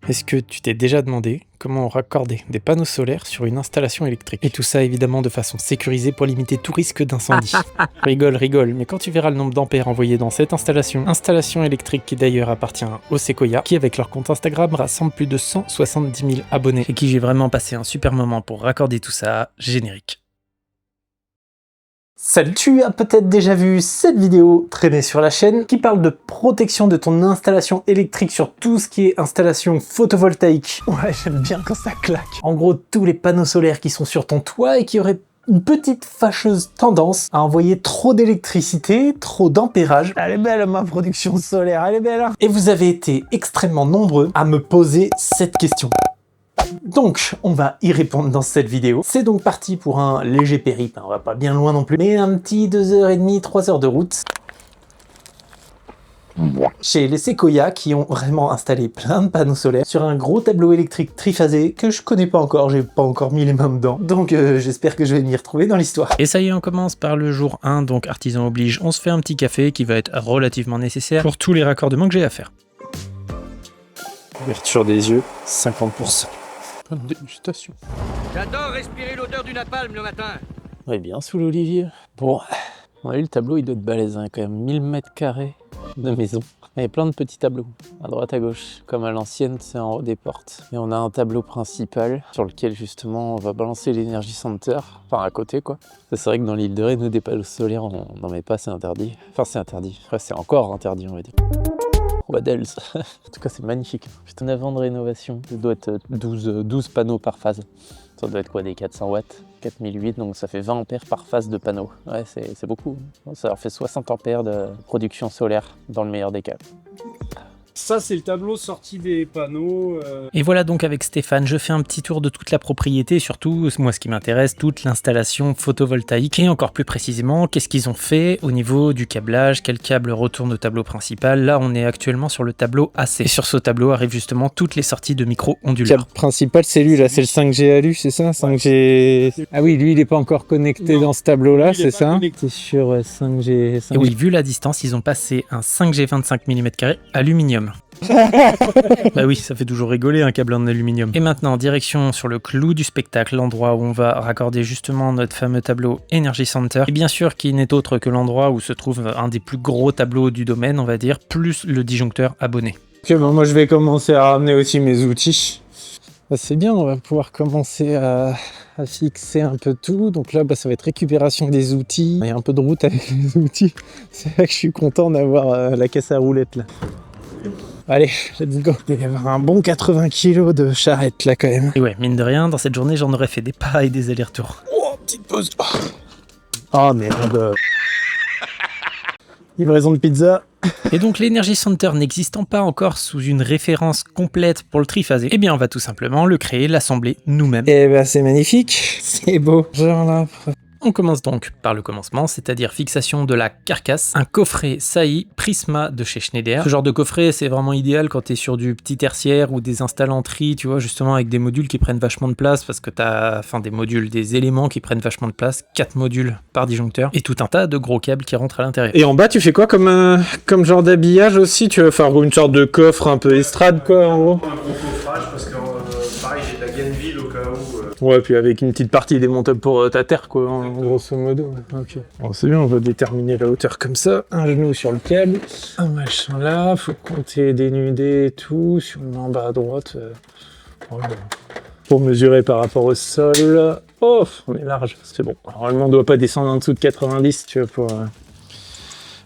Est-ce que tu t'es déjà demandé comment raccorder des panneaux solaires sur une installation électrique? Et tout ça évidemment de façon sécurisée pour limiter tout risque d'incendie. Rigole, mais quand tu verras le nombre d'ampères envoyés dans cette installation électrique qui d'ailleurs appartient au Sequoia, qui avec leur compte Instagram rassemble plus de 170 000 abonnés, et qui j'ai vraiment passé un super moment pour raccorder tout ça, générique. Salut, tu as peut-être déjà vu cette vidéo traîner sur la chaîne qui parle de protection de ton installation électrique sur tout ce qui est installation photovoltaïque. Ouais, j'aime bien quand ça claque. En gros, tous les panneaux solaires qui sont sur ton toit et qui auraient une petite fâcheuse tendance à envoyer trop d'électricité, trop d'ampérage. Elle est belle ma production solaire, elle est belle hein. Et vous avez été extrêmement nombreux à me poser cette question. Donc, on va y répondre dans cette vidéo. C'est donc parti pour un léger périple, on va pas bien loin non plus, mais un petit 2h30, 3h de route. Chez les Sequoia qui ont vraiment installé plein de panneaux solaires sur un gros tableau électrique triphasé que je connais pas encore, j'ai pas encore mis les mains dedans, donc j'espère que je vais m'y retrouver dans l'histoire. Et ça y est, on commence par le jour 1, donc artisan oblige, on se fait un petit café qui va être relativement nécessaire pour tous les raccordements que j'ai à faire. Ouverture des yeux, 50%. Bonne dégustation. J'adore respirer l'odeur du napalm le matin. Ouais, bien sous l'olivier. Bon, on a eu le tableau, il doit être balèze, hein, quand même 1000 m² de maison. Il y a plein de petits tableaux, à droite à gauche, comme à l'ancienne, c'est en haut des portes. Et on a un tableau principal sur lequel justement on va balancer l'Energy Center, enfin à côté quoi. C'est vrai que dans l'île de Ré, nous des panneaux solaires, on n'en met pas, c'est interdit. Enfin c'est interdit, enfin, c'est encore interdit on va dire. What else? En tout cas c'est magnifique. Putain, 9 ans de rénovation, ça doit être 12 panneaux par phase. Ça doit être quoi, des 400 watts, 4008, donc ça fait 20 ampères par phase de panneaux. Ouais, c'est beaucoup. Ça leur fait 60 ampères de production solaire dans le meilleur des cas. Ça, c'est le tableau sorti des panneaux. Et voilà donc avec Stéphane, je fais un petit tour de toute la propriété, et surtout, moi ce qui m'intéresse, toute l'installation photovoltaïque. Et encore plus précisément, qu'est-ce qu'ils ont fait au niveau du câblage, quel câble retourne au tableau principal. Là, on est actuellement sur le tableau AC. Et sur ce tableau arrivent justement toutes les sorties de micro-onduleurs. Le câble principal, c'est lui, là, c'est le 5G alu, c'est ça 5G... Ah oui, lui, il n'est pas encore connecté dans ce tableau-là, c'est ça? C'est sur 5G... Et oui, vu la distance, ils ont passé un 5G 25 mm² aluminium. Bah oui, ça fait toujours rigoler un câble en aluminium. Et maintenant, direction sur le clou du spectacle, l'endroit où on va raccorder justement notre fameux tableau Energy Center. Et bien sûr, qui n'est autre que l'endroit où se trouve un des plus gros tableaux du domaine, on va dire, plus le disjoncteur abonné. Ok, bon, moi je vais commencer à ramener aussi mes outils. Bah, c'est bien, on va pouvoir commencer à fixer un peu tout. Donc là, bah, ça va être récupération des outils. Il y a un peu de route avec les outils. C'est vrai que je suis content d'avoir la caisse à roulettes là. Allez, let's go. Il va y avoir un bon 80 kg de charrette là quand même. Et ouais, mine de rien, dans cette journée, j'en aurais fait des pas et des allers-retours. Oh, petite pause. Oh merde. Livraison de pizza. Et donc l'Energy Center n'existant pas encore sous une référence complète pour le triphasé, eh bien on va tout simplement le créer, l'assembler nous-mêmes. Eh ben c'est magnifique, c'est beau. Genre là. On commence donc par le commencement, c'est-à-dire fixation de la carcasse, un coffret SAI Prisma de chez Schneider. Ce genre de coffret, c'est vraiment idéal quand tu es sur du petit tertiaire ou des installanteries, tu vois, justement avec des modules qui prennent vachement de place, parce que t'as, enfin des modules, des éléments qui prennent vachement de place, 4 modules par disjoncteur, et tout un tas de gros câbles qui rentrent à l'intérieur. Et en bas, tu fais quoi comme genre d'habillage aussi? Tu veux faire une sorte de coffre un peu estrade, quoi, en gros? Un gros coffrage, parce que pareil, j'ai de la Gainville au cas où. Ouais, puis avec une petite partie démontable pour ta terre, quoi, en grosso modo. Ok. Bon, c'est bien, on va déterminer la hauteur comme ça. Un genou sur le câble, un machin là, faut compter dénuder et tout. Si on est en bas à droite, voilà. Pour mesurer par rapport au sol. Oh, on est large, c'est bon. Normalement, on doit pas descendre en dessous de 90, tu vois,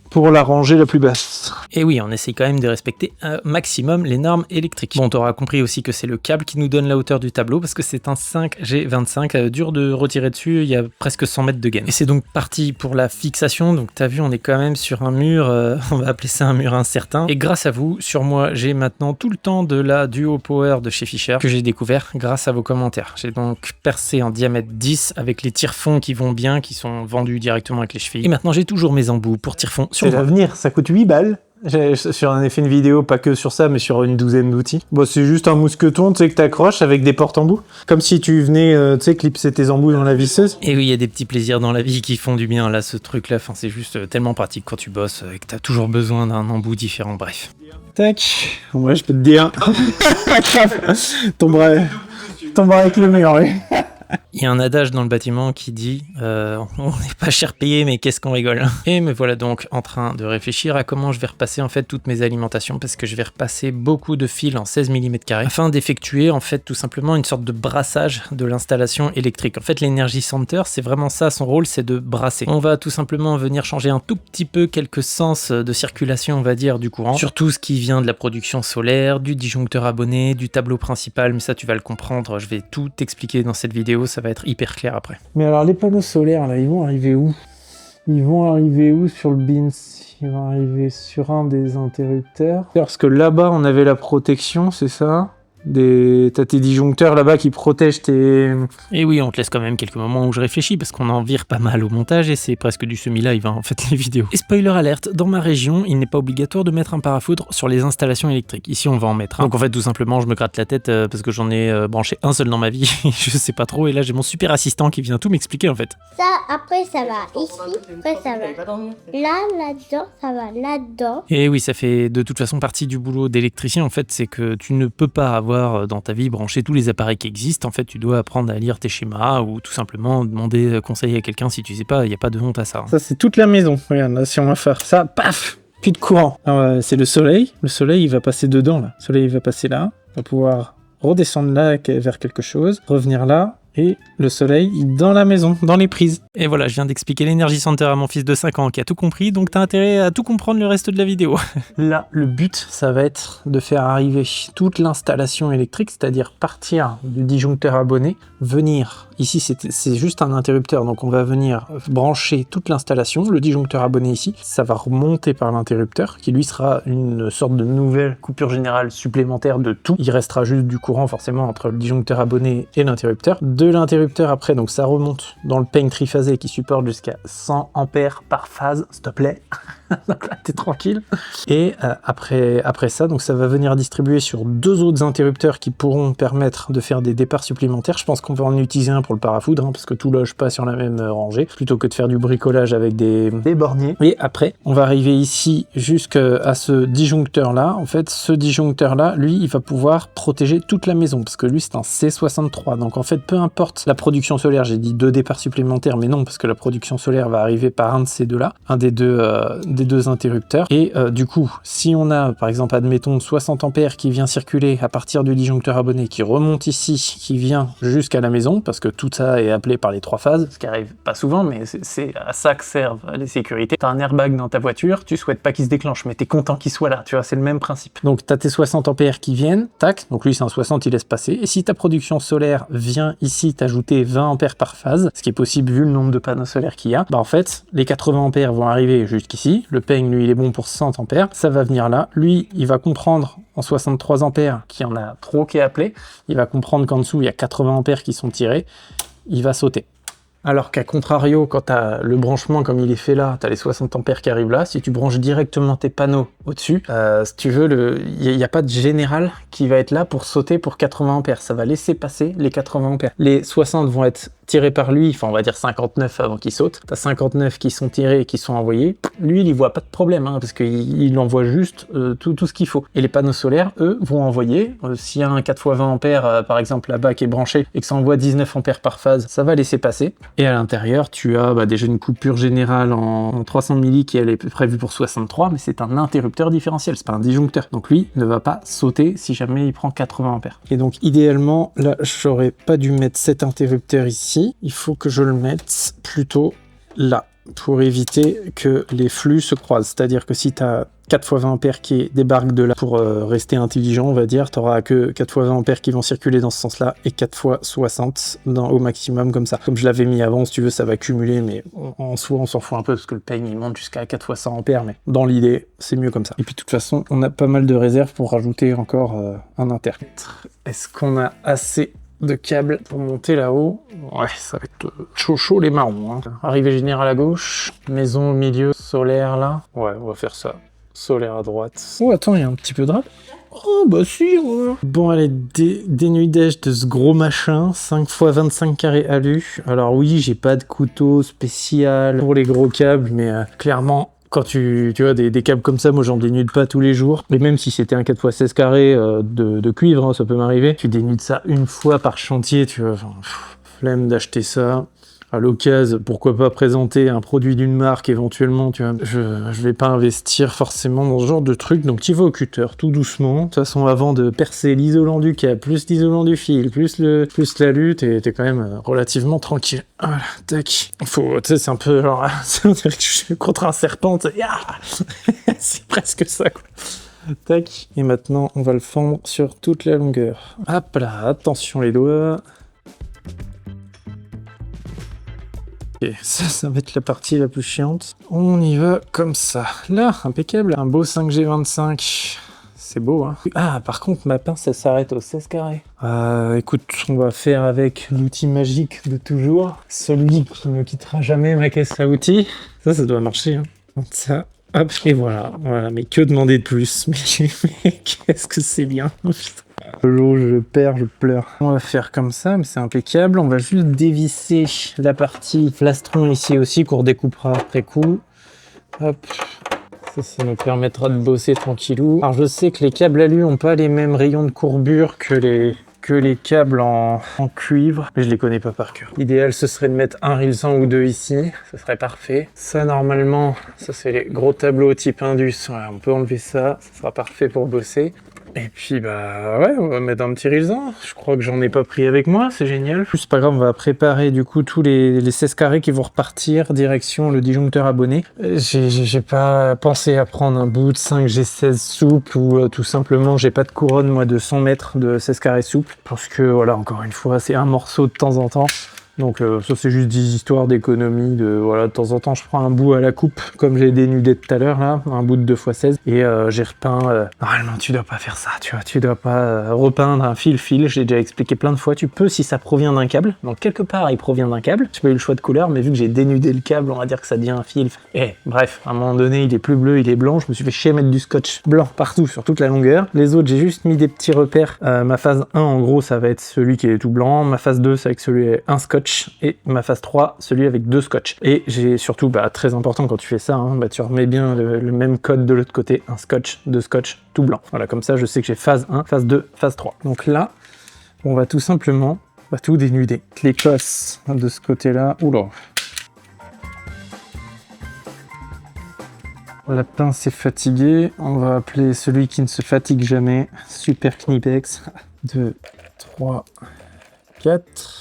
pour la rangée la plus basse. Et oui, on essaie quand même de respecter un maximum les normes électriques. Bon, t'auras compris aussi que c'est le câble qui nous donne la hauteur du tableau, parce que c'est un 5G25, dur de retirer dessus, il y a presque 100 mètres de gaine. Et c'est donc parti pour la fixation, donc t'as vu, on est quand même sur un mur, on va appeler ça un mur incertain. Et grâce à vous, sur moi, j'ai maintenant tout le temps de la Duo Power de chez Fischer, que j'ai découvert grâce à vos commentaires. J'ai donc percé en diamètre 10, avec les tire-fonds qui vont bien, qui sont vendus directement avec les chevilles. Et maintenant, j'ai toujours mes embouts pour tire-fonds. C'est l'avenir, ça coûte 8 balles. J'en ai fait une vidéo, pas que sur ça, mais sur une douzaine d'outils. Bon, c'est juste un mousqueton, tu sais, que t'accroches avec des portes embouts. Comme si tu venais, tu sais, clipser tes embouts dans la visseuse. Et oui, il y a des petits plaisirs dans la vie qui font du bien, là, ce truc-là. Enfin, c'est juste tellement pratique quand tu bosses et que t'as toujours besoin d'un embout différent, bref. Tac. Ouais, je peux te dire. Tomberas avec le mur, oui. Il y a un adage dans le bâtiment qui dit on n'est pas cher payé, mais qu'est-ce qu'on rigole. Et me voilà donc en train de réfléchir à comment je vais repasser en fait toutes mes alimentations, parce que je vais repasser beaucoup de fils en 16 mm afin d'effectuer en fait tout simplement une sorte de brassage de l'installation électrique. En fait, l'Energy Center, c'est vraiment ça, son rôle, c'est de brasser. On va tout simplement venir changer un tout petit peu quelques sens de circulation, on va dire, du courant, surtout ce qui vient de la production solaire, du disjoncteur abonné, du tableau principal, mais ça tu vas le comprendre, je vais tout expliquer dans cette vidéo, ça va être hyper clair après. Mais alors les panneaux solaires là, ils vont arriver où? Ils vont arriver où sur le bins? Ils vont arriver sur un des interrupteurs. Parce que là-bas on avait la protection, c'est ça? T'as tes disjoncteurs là-bas qui protègent tes... Et oui, on te laisse quand même quelques moments où je réfléchis parce qu'on en vire pas mal au montage et c'est presque du semi-live en fait les vidéos. Et spoiler alerte, dans ma région, il n'est pas obligatoire de mettre un parafoudre sur les installations électriques. Ici, on va en mettre un. Donc en fait, tout simplement, je me gratte la tête parce que j'en ai branché un seul dans ma vie. Je sais pas trop et là, j'ai mon super assistant qui vient tout m'expliquer en fait. Ça, après, ça va ici, après, ça va là-dedans, ça va là-dedans. Et oui, ça fait de toute façon partie du boulot d'électricien en fait, c'est que tu ne peux pas avoir dans ta vie brancher tous les appareils qui existent. En fait, tu dois apprendre à lire tes schémas ou tout simplement demander conseil à quelqu'un si tu sais pas. Il n'y a pas de honte à ça. Ça, c'est toute la maison. Regarde, là, si on va faire ça, paf, plus de courant. C'est le soleil. Le soleil, il va passer dedans, là. Le soleil, il va passer là. On va pouvoir redescendre là vers quelque chose, revenir là. Et le soleil dans la maison, dans les prises. Et voilà, je viens d'expliquer l'Energy Center à mon fils de 5 ans qui a tout compris, donc t'as intérêt à tout comprendre le reste de la vidéo. Là, le but, ça va être de faire arriver toute l'installation électrique, c'est-à-dire partir du disjoncteur abonné, venir, ici c'est juste un interrupteur, donc on va venir brancher toute l'installation, le disjoncteur abonné ici, ça va remonter par l'interrupteur, qui lui sera une sorte de nouvelle coupure générale supplémentaire de tout. Il restera juste du courant forcément entre le disjoncteur abonné et l'interrupteur. De l'interrupteur après, donc ça remonte dans le peigne triphasé qui supporte jusqu'à 100 ampères par phase, s'il te plaît. Donc là, t'es tranquille. Et après ça, donc ça va venir distribuer sur deux autres interrupteurs qui pourront permettre de faire des départs supplémentaires. Je pense qu'on va en utiliser un pour le parafoudre, parce que tout loge pas sur la même rangée, plutôt que de faire du bricolage avec des borniers. Et après, on va arriver ici jusqu'à ce disjoncteur-là. En fait, ce disjoncteur-là, lui, il va pouvoir protéger toute la maison, parce que lui, c'est un C63. Donc en fait, peu importe la production solaire, j'ai dit 2 départs supplémentaires, mais non, parce que la production solaire va arriver par un de ces deux-là, un des deux interrupteurs. Et du coup, si on a, par exemple, admettons 60 ampères qui vient circuler à partir du disjoncteur abonné, qui remonte ici, qui vient jusqu'à la maison, parce que tout ça est appelé par les 3 phases, ce qui arrive pas souvent, mais c'est à ça que servent les sécurités. T'as un airbag dans ta voiture, tu souhaites pas qu'il se déclenche, mais t'es content qu'il soit là, tu vois, c'est le même principe. Donc t'as tes 60 ampères qui viennent, tac, donc lui c'est un 60, il laisse passer, et si ta production solaire vient ici t'ajouter 20 ampères par phase, ce qui est possible vu le nombre de panneaux solaires qu'il y a, bah en fait, les 80 ampères vont arriver jusqu'ici, le peigne, lui, il est bon pour 100 ampères, ça va venir là, lui, il va comprendre en 63 ampères qu'il y en a trop qui est appelé, il va comprendre qu'en dessous, il y a 80 ampères qui sont tirés, il va sauter. Alors qu'à contrario, quand tu as le branchement comme il est fait là, tu as les 60 ampères qui arrivent là, si tu branches directement tes panneaux au-dessus, si tu veux, il n'y a pas de général qui va être là pour sauter pour 80 ampères, ça va laisser passer les 80 ampères. Les 60 vont être tirés par lui, enfin on va dire 59 avant qu'il saute, tu as 59 qui sont tirés et qui sont envoyés, lui il voit pas de problème, hein, parce qu'il envoie juste tout ce qu'il faut. Et les panneaux solaires, eux, vont envoyer, s'il y a un 4x20 ampères par exemple là-bas qui est branché et que ça envoie 19 ampères par phase, ça va laisser passer. Et à l'intérieur, tu as déjà une coupure générale en 300 milli qui elle est prévue pour 63, mais c'est un interrupteur différentiel, c'est pas un disjoncteur. Donc lui ne va pas sauter si jamais il prend 80 ampères. Et donc idéalement, là, j'aurais pas dû mettre cet interrupteur ici, il faut que je le mette plutôt là, pour éviter que les flux se croisent. C'est-à-dire que si tu as 4x20 ampères qui débarquent de là, pour rester intelligent, on va dire, tu n'auras que 4x20 ampères qui vont circuler dans ce sens-là et 4x60 au maximum comme ça. Comme je l'avais mis avant, si tu veux, ça va cumuler, mais en soi, on s'en fout un peu parce que le peigne, il monte jusqu'à 4x100 ampères, mais dans l'idée, c'est mieux comme ça. Et puis, de toute façon, on a pas mal de réserves pour rajouter encore un interconnecteur. Est-ce qu'on a assez de câbles pour monter là-haut? Ouais, ça va être chaud les marrons. Hein. Arrivée générale à gauche, maison au milieu, solaire là. Ouais, on va faire ça. solaire à droite. Oh, attends, il y a un petit peu de rap. Oh, bah si, ouais. Bon, allez, dénudage de ce gros machin, 5 x 25 carrés alu. Alors oui, j'ai pas de couteau spécial pour les gros câbles, mais clairement, quand tu vois des câbles comme ça, moi j'en dénude pas tous les jours. Et même si c'était un 4 x 16 carrés de cuivre, hein, ça peut m'arriver. Tu dénudes ça une fois par chantier, tu vois. Enfin, flemme d'acheter ça. À l'occasion, pourquoi pas présenter un produit d'une marque éventuellement, tu vois. Je vais pas investir forcément dans ce genre de truc, donc tu vas au cutter tout doucement. De toute façon, avant de percer l'isolant du câble, plus l'isolant du fil, plus l'alu, t'es quand même relativement tranquille. Voilà, tac. Faut, tu sais, c'est un peu genre, on dirait que je suis contre un serpent, c'est presque ça, quoi. Tac. Et maintenant, on va le fendre sur toute la longueur. Hop là, attention les doigts. Ok, ça va être la partie la plus chiante. On y va comme ça. Là, impeccable. Un beau 5G25. C'est beau, hein. Ah, par contre, ma pince, elle s'arrête au 16 carrés. Écoute, on va faire avec l'outil magique de toujours. Celui qui ne quittera jamais ma caisse à outils. Ça doit marcher, hein. Comme ça. Hop, et voilà. Mais que demander de plus? Mais qu'est-ce que c'est bien. Le jour où je perds, je pleure. On va faire comme ça, mais c'est impeccable. On va juste dévisser la partie plastron ici aussi qu'on redécoupera après coup. Hop. Ça nous permettra de bosser tranquillou. Alors je sais que les câbles alu n'ont pas les mêmes rayons de courbure que les câbles en cuivre, mais je les connais pas par cœur. L'idéal ce serait de mettre un rilsan ou deux ici, ce serait parfait. Ça normalement, ça c'est les gros tableaux type Indus, ouais, on peut enlever ça, ça sera parfait pour bosser. Et puis bah ouais, on va mettre un petit rilsan. Je crois que j'en ai pas pris avec moi, c'est génial. C'est pas grave, on va préparer du coup tous les 16 carrés qui vont repartir direction le disjoncteur abonné. J'ai pas pensé à prendre un bout de 5G16 souple ou tout simplement j'ai pas de couronne moi de 100 mètres de 16 carrés souple parce que voilà, encore une fois, c'est un morceau de temps en temps. Donc ça c'est juste des histoires d'économie, de temps en temps je prends un bout à la coupe comme j'ai dénudé tout à l'heure là, un bout de 2 x 16 et j'ai repeint, normalement tu dois pas faire ça, tu vois, tu dois pas repeindre un fil, j'ai déjà expliqué plein de fois, tu peux si ça provient d'un câble, donc quelque part il provient d'un câble, j'ai pas eu le choix de couleur mais vu que j'ai dénudé le câble on va dire que ça devient un fil, bref, à un moment donné il est plus bleu, il est blanc, je me suis fait chier à mettre du scotch blanc partout sur toute la longueur, les autres j'ai juste mis des petits repères, ma phase 1 en gros ça va être celui qui est tout blanc, ma phase 2 c'est avec celui avec un scotch et ma phase 3, celui avec 2 scotch. Et j'ai surtout, très important quand tu fais ça, hein, tu remets bien le même code de l'autre côté, un scotch, 2 scotch, tout blanc. Voilà, comme ça je sais que j'ai phase 1, phase 2, phase 3. Donc là, on va tout simplement, tout dénuder. L'écosse de ce côté-là, oula. La pince est fatiguée, on va appeler celui qui ne se fatigue jamais, Super Knipex. 2, 3, 4...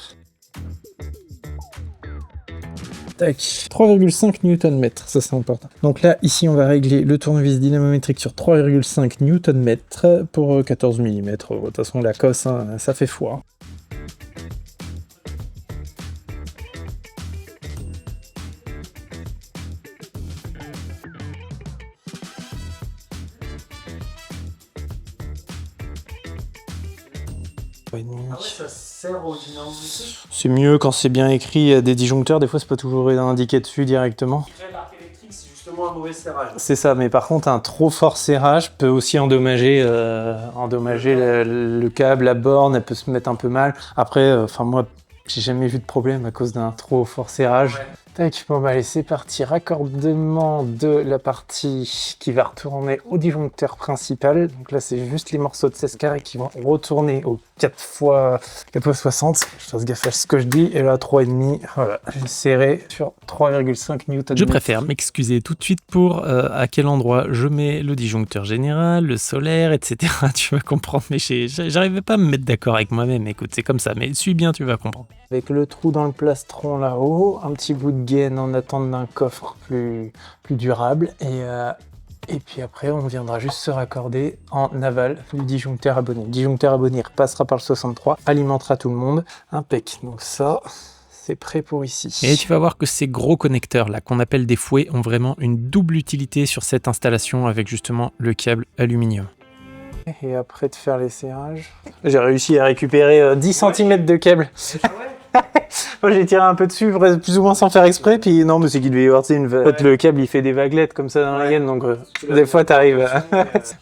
Tac, 3,5 Nm, ça c'est important. Donc là, ici, on va régler le tournevis dynamométrique sur 3,5 Nm pour 14 mm. De toute façon, la cosse, hein, ça fait foi. Ça sert au dynamométrique. C'est mieux quand c'est bien écrit, des disjoncteurs, des fois c'est pas toujours indiqué dessus directement. L'arc électrique, c'est justement un mauvais serrage. C'est ça, mais par contre un trop fort serrage peut aussi endommager le câble, la borne, elle peut se mettre un peu mal. Après, moi j'ai jamais vu de problème à cause d'un trop fort serrage. Ouais. Tac, bon allez, c'est parti, raccordement de la partie qui va retourner au disjoncteur principal. Donc là c'est juste les morceaux de 16 carrés qui vont retourner au 4x60. Je fasse gaffe à ce que je dis. Et là 3,5, voilà, j'ai serré sur 3,5 Nm. Je préfère m'excuser tout de suite pour à quel endroit je mets le disjoncteur général, le solaire, etc. Tu vas comprendre, mais j'arrivais pas à me mettre d'accord avec moi-même. Écoute, c'est comme ça, mais suis bien, tu vas comprendre. Avec le trou dans le plastron là-haut, un petit bout de gaine en attente d'un coffre plus durable et puis après on viendra juste se raccorder en aval du disjoncteur abonné. Le disjoncteur abonné repassera par le 63, alimentera tout le monde, impec. Donc ça, c'est prêt pour ici. Et tu vas voir que ces gros connecteurs là qu'on appelle des fouets ont vraiment une double utilité sur cette installation avec justement le câble aluminium. Et après de faire les serrages, j'ai réussi à récupérer 10 cm de câble. Moi j'ai tiré un peu dessus, plus ou moins sans faire exprès, puis non, mais c'est qu'il devait y avoir, tu sais, une vague. En fait, le câble il fait des vaguelettes comme ça dans la gaine, donc des fois t'arrives à...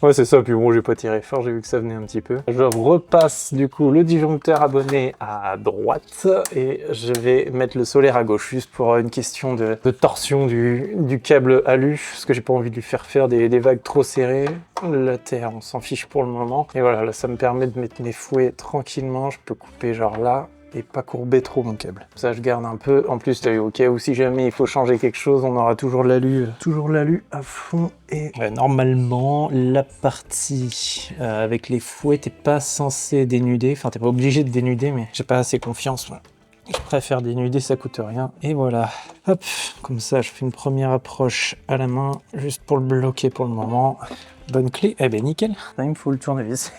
Ouais, c'est ça, puis bon, j'ai pas tiré fort, j'ai vu que ça venait un petit peu. Je repasse du coup le disjoncteur abonné à droite, et je vais mettre le solaire à gauche, juste pour une question de torsion du câble alu, parce que j'ai pas envie de lui faire des vagues trop serrées. La terre, on s'en fiche pour le moment. Et voilà, là ça me permet de mettre mes fouets tranquillement, je peux couper genre là, et pas courber trop mon câble. Ça je garde un peu. En plus t'as vu, au cas où si jamais il faut changer quelque chose, on aura toujours l'alu à fond. Et ouais, normalement la partie avec les fouets, t'es pas censé dénuder, enfin t'es pas obligé de dénuder, mais j'ai pas assez confiance. Ouais. Je préfère dénuder, ça coûte rien. Et voilà. Hop, comme ça je fais une première approche à la main, juste pour le bloquer pour le moment. Bonne clé, eh ben nickel. Là, il me faut le tournevis.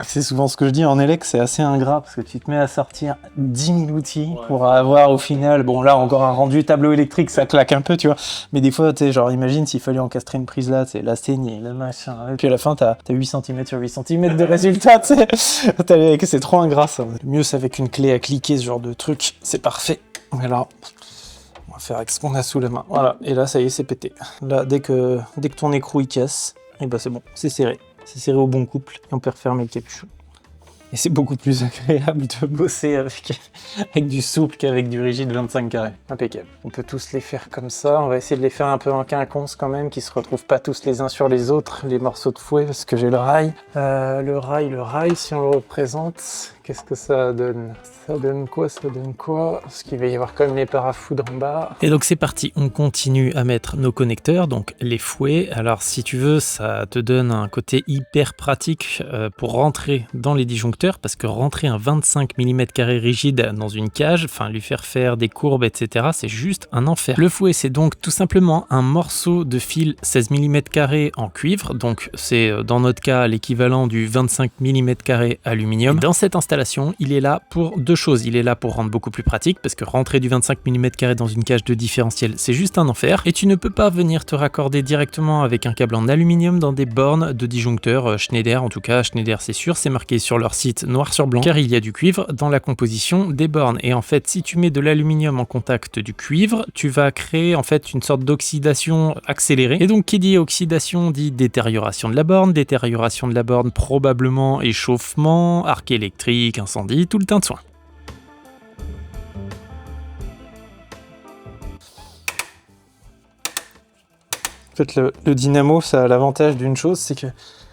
C'est souvent ce que je dis en élec, c'est assez ingrat parce que tu te mets à sortir 10 000 outils pour avoir au final, bon là encore un rendu tableau électrique, ça claque un peu, tu vois. Mais des fois, tu sais, genre imagine s'il fallait encastrer une prise là, tu sais, la saignée, le machin. Et puis à la fin, t'as 8 cm sur 8 cm de résultat, tu sais. C'est trop ingrat ça. Le mieux, c'est avec une clé à cliquer, ce genre de truc, c'est parfait. Mais là, on va faire avec ce qu'on a sous la main. Voilà, et là, ça y est, c'est pété. Là, dès que ton écrou il casse, et ben c'est bon, c'est serré. C'est serré au bon couple, et on peut refermer le capuchon. Et c'est beaucoup plus agréable de bosser avec du souple qu'avec du rigide 25 carrés. Impeccable. On peut tous les faire comme ça. On va essayer de les faire un peu en quinconce quand même, qu'ils se retrouvent pas tous les uns sur les autres, les morceaux de fouet, parce que j'ai le rail. Le rail, si on le représente, qu'est-ce que ça donne? Ça donne quoi? Parce qu'il va y avoir quand même les parafoudres en bas. Et donc c'est parti, on continue à mettre nos connecteurs, donc les fouets. Alors si tu veux, ça te donne un côté hyper pratique pour rentrer dans les disjoncteurs, parce que rentrer un 25 mm rigide dans une cage, enfin lui faire des courbes, etc., c'est juste un enfer. Le fouet, c'est donc tout simplement un morceau de fil 16 mm en cuivre, donc c'est dans notre cas l'équivalent du 25 mm aluminium. Et dans cette installation, il est là pour deux choses. Il est là pour rendre beaucoup plus pratique, parce que rentrer du 25 mm dans une cage de différentiel, c'est juste un enfer, et tu ne peux pas venir te raccorder directement avec un câble en aluminium dans des bornes de disjoncteurs Schneider. En tout cas, Schneider, c'est sûr, c'est marqué sur leur site noir sur blanc, car il y a du cuivre dans la composition des bornes. Et en fait, si tu mets de l'aluminium en contact du cuivre, tu vas créer en fait une sorte d'oxydation accélérée. Et donc, qui dit oxydation dit détérioration de la borne, probablement échauffement, arc électrique, incendie, tout le teint de soin. En fait, le dynamo, ça a l'avantage d'une chose, c'est que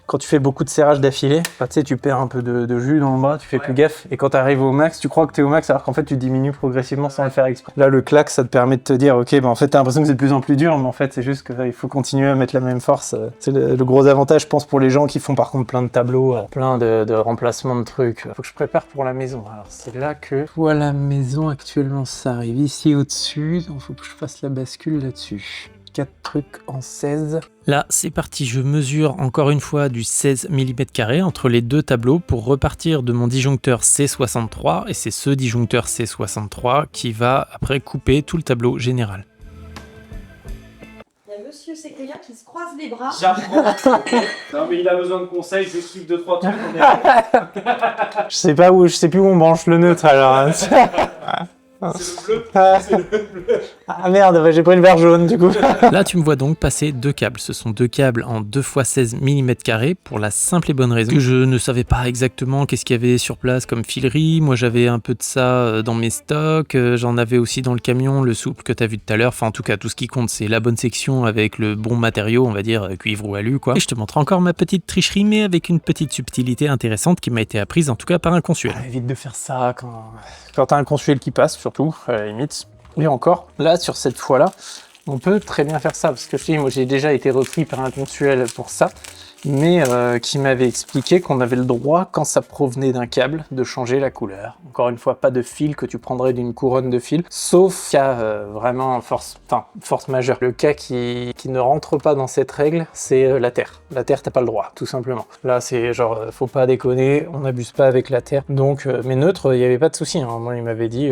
quand tu fais beaucoup de serrage d'affilée, bah, tu sais, tu perds un peu de jus dans le bras, tu fais plus gaffe. Et quand tu arrives au max, tu crois que tu es au max, alors qu'en fait, tu diminues progressivement sans le faire exprès. Là, le clac, ça te permet de te dire, ok, bah, en fait, tu as l'impression que c'est de plus en plus dur, mais en fait, c'est juste qu'il faut continuer à mettre la même force. C'est le gros avantage, je pense, pour les gens qui font par contre plein de tableaux, plein de remplacements de trucs. Faut que je prépare pour la maison. Alors, c'est là que voilà la maison actuellement, ça arrive ici au-dessus, donc faut que je fasse la bascule là-dessus. 4 trucs en 16. Là, c'est parti, je mesure encore une fois du 16 mm entre les deux tableaux pour repartir de mon disjoncteur C63, et c'est ce disjoncteur C63 qui va après couper tout le tableau général. Il y a monsieur Séquoia qui se croise les bras. Non mais il a besoin de conseils, je explique 2-3 trucs. Je sais plus où on branche le neutre alors. C'est le bleu. Ah merde, j'ai pris le vert jaune du coup. Là, tu me vois donc passer deux câbles. Ce sont deux câbles en 2x16 mm pour la simple et bonne raison que je ne savais pas exactement qu'est-ce qu'il y avait sur place comme filerie. Moi, j'avais un peu de ça dans mes stocks. J'en avais aussi dans le camion, le souple que tu as vu tout à l'heure. Enfin, en tout cas, tout ce qui compte, c'est la bonne section avec le bon matériau, on va dire cuivre ou alu, quoi. Et je te montre encore ma petite tricherie, mais avec une petite subtilité intéressante qui m'a été apprise, en tout cas, par un consuel. Évite de faire ça quand t'as un consuel qui passe, surtout, à la limite. Et encore, là, sur cette fois-là, on peut très bien faire ça, parce que je te dis, moi j'ai déjà été repris par un consuel pour ça, mais qui m'avait expliqué qu'on avait le droit, quand ça provenait d'un câble, de changer la couleur. Encore une fois, pas de fil que tu prendrais d'une couronne de fil, sauf cas vraiment force majeure. Le cas qui ne rentre pas dans cette règle, c'est la terre. La terre, t'as pas le droit, tout simplement. Là, c'est genre, faut pas déconner, on n'abuse pas avec la terre. Donc, mais neutre, il n'y avait pas de souci, hein. Moi, il m'avait dit...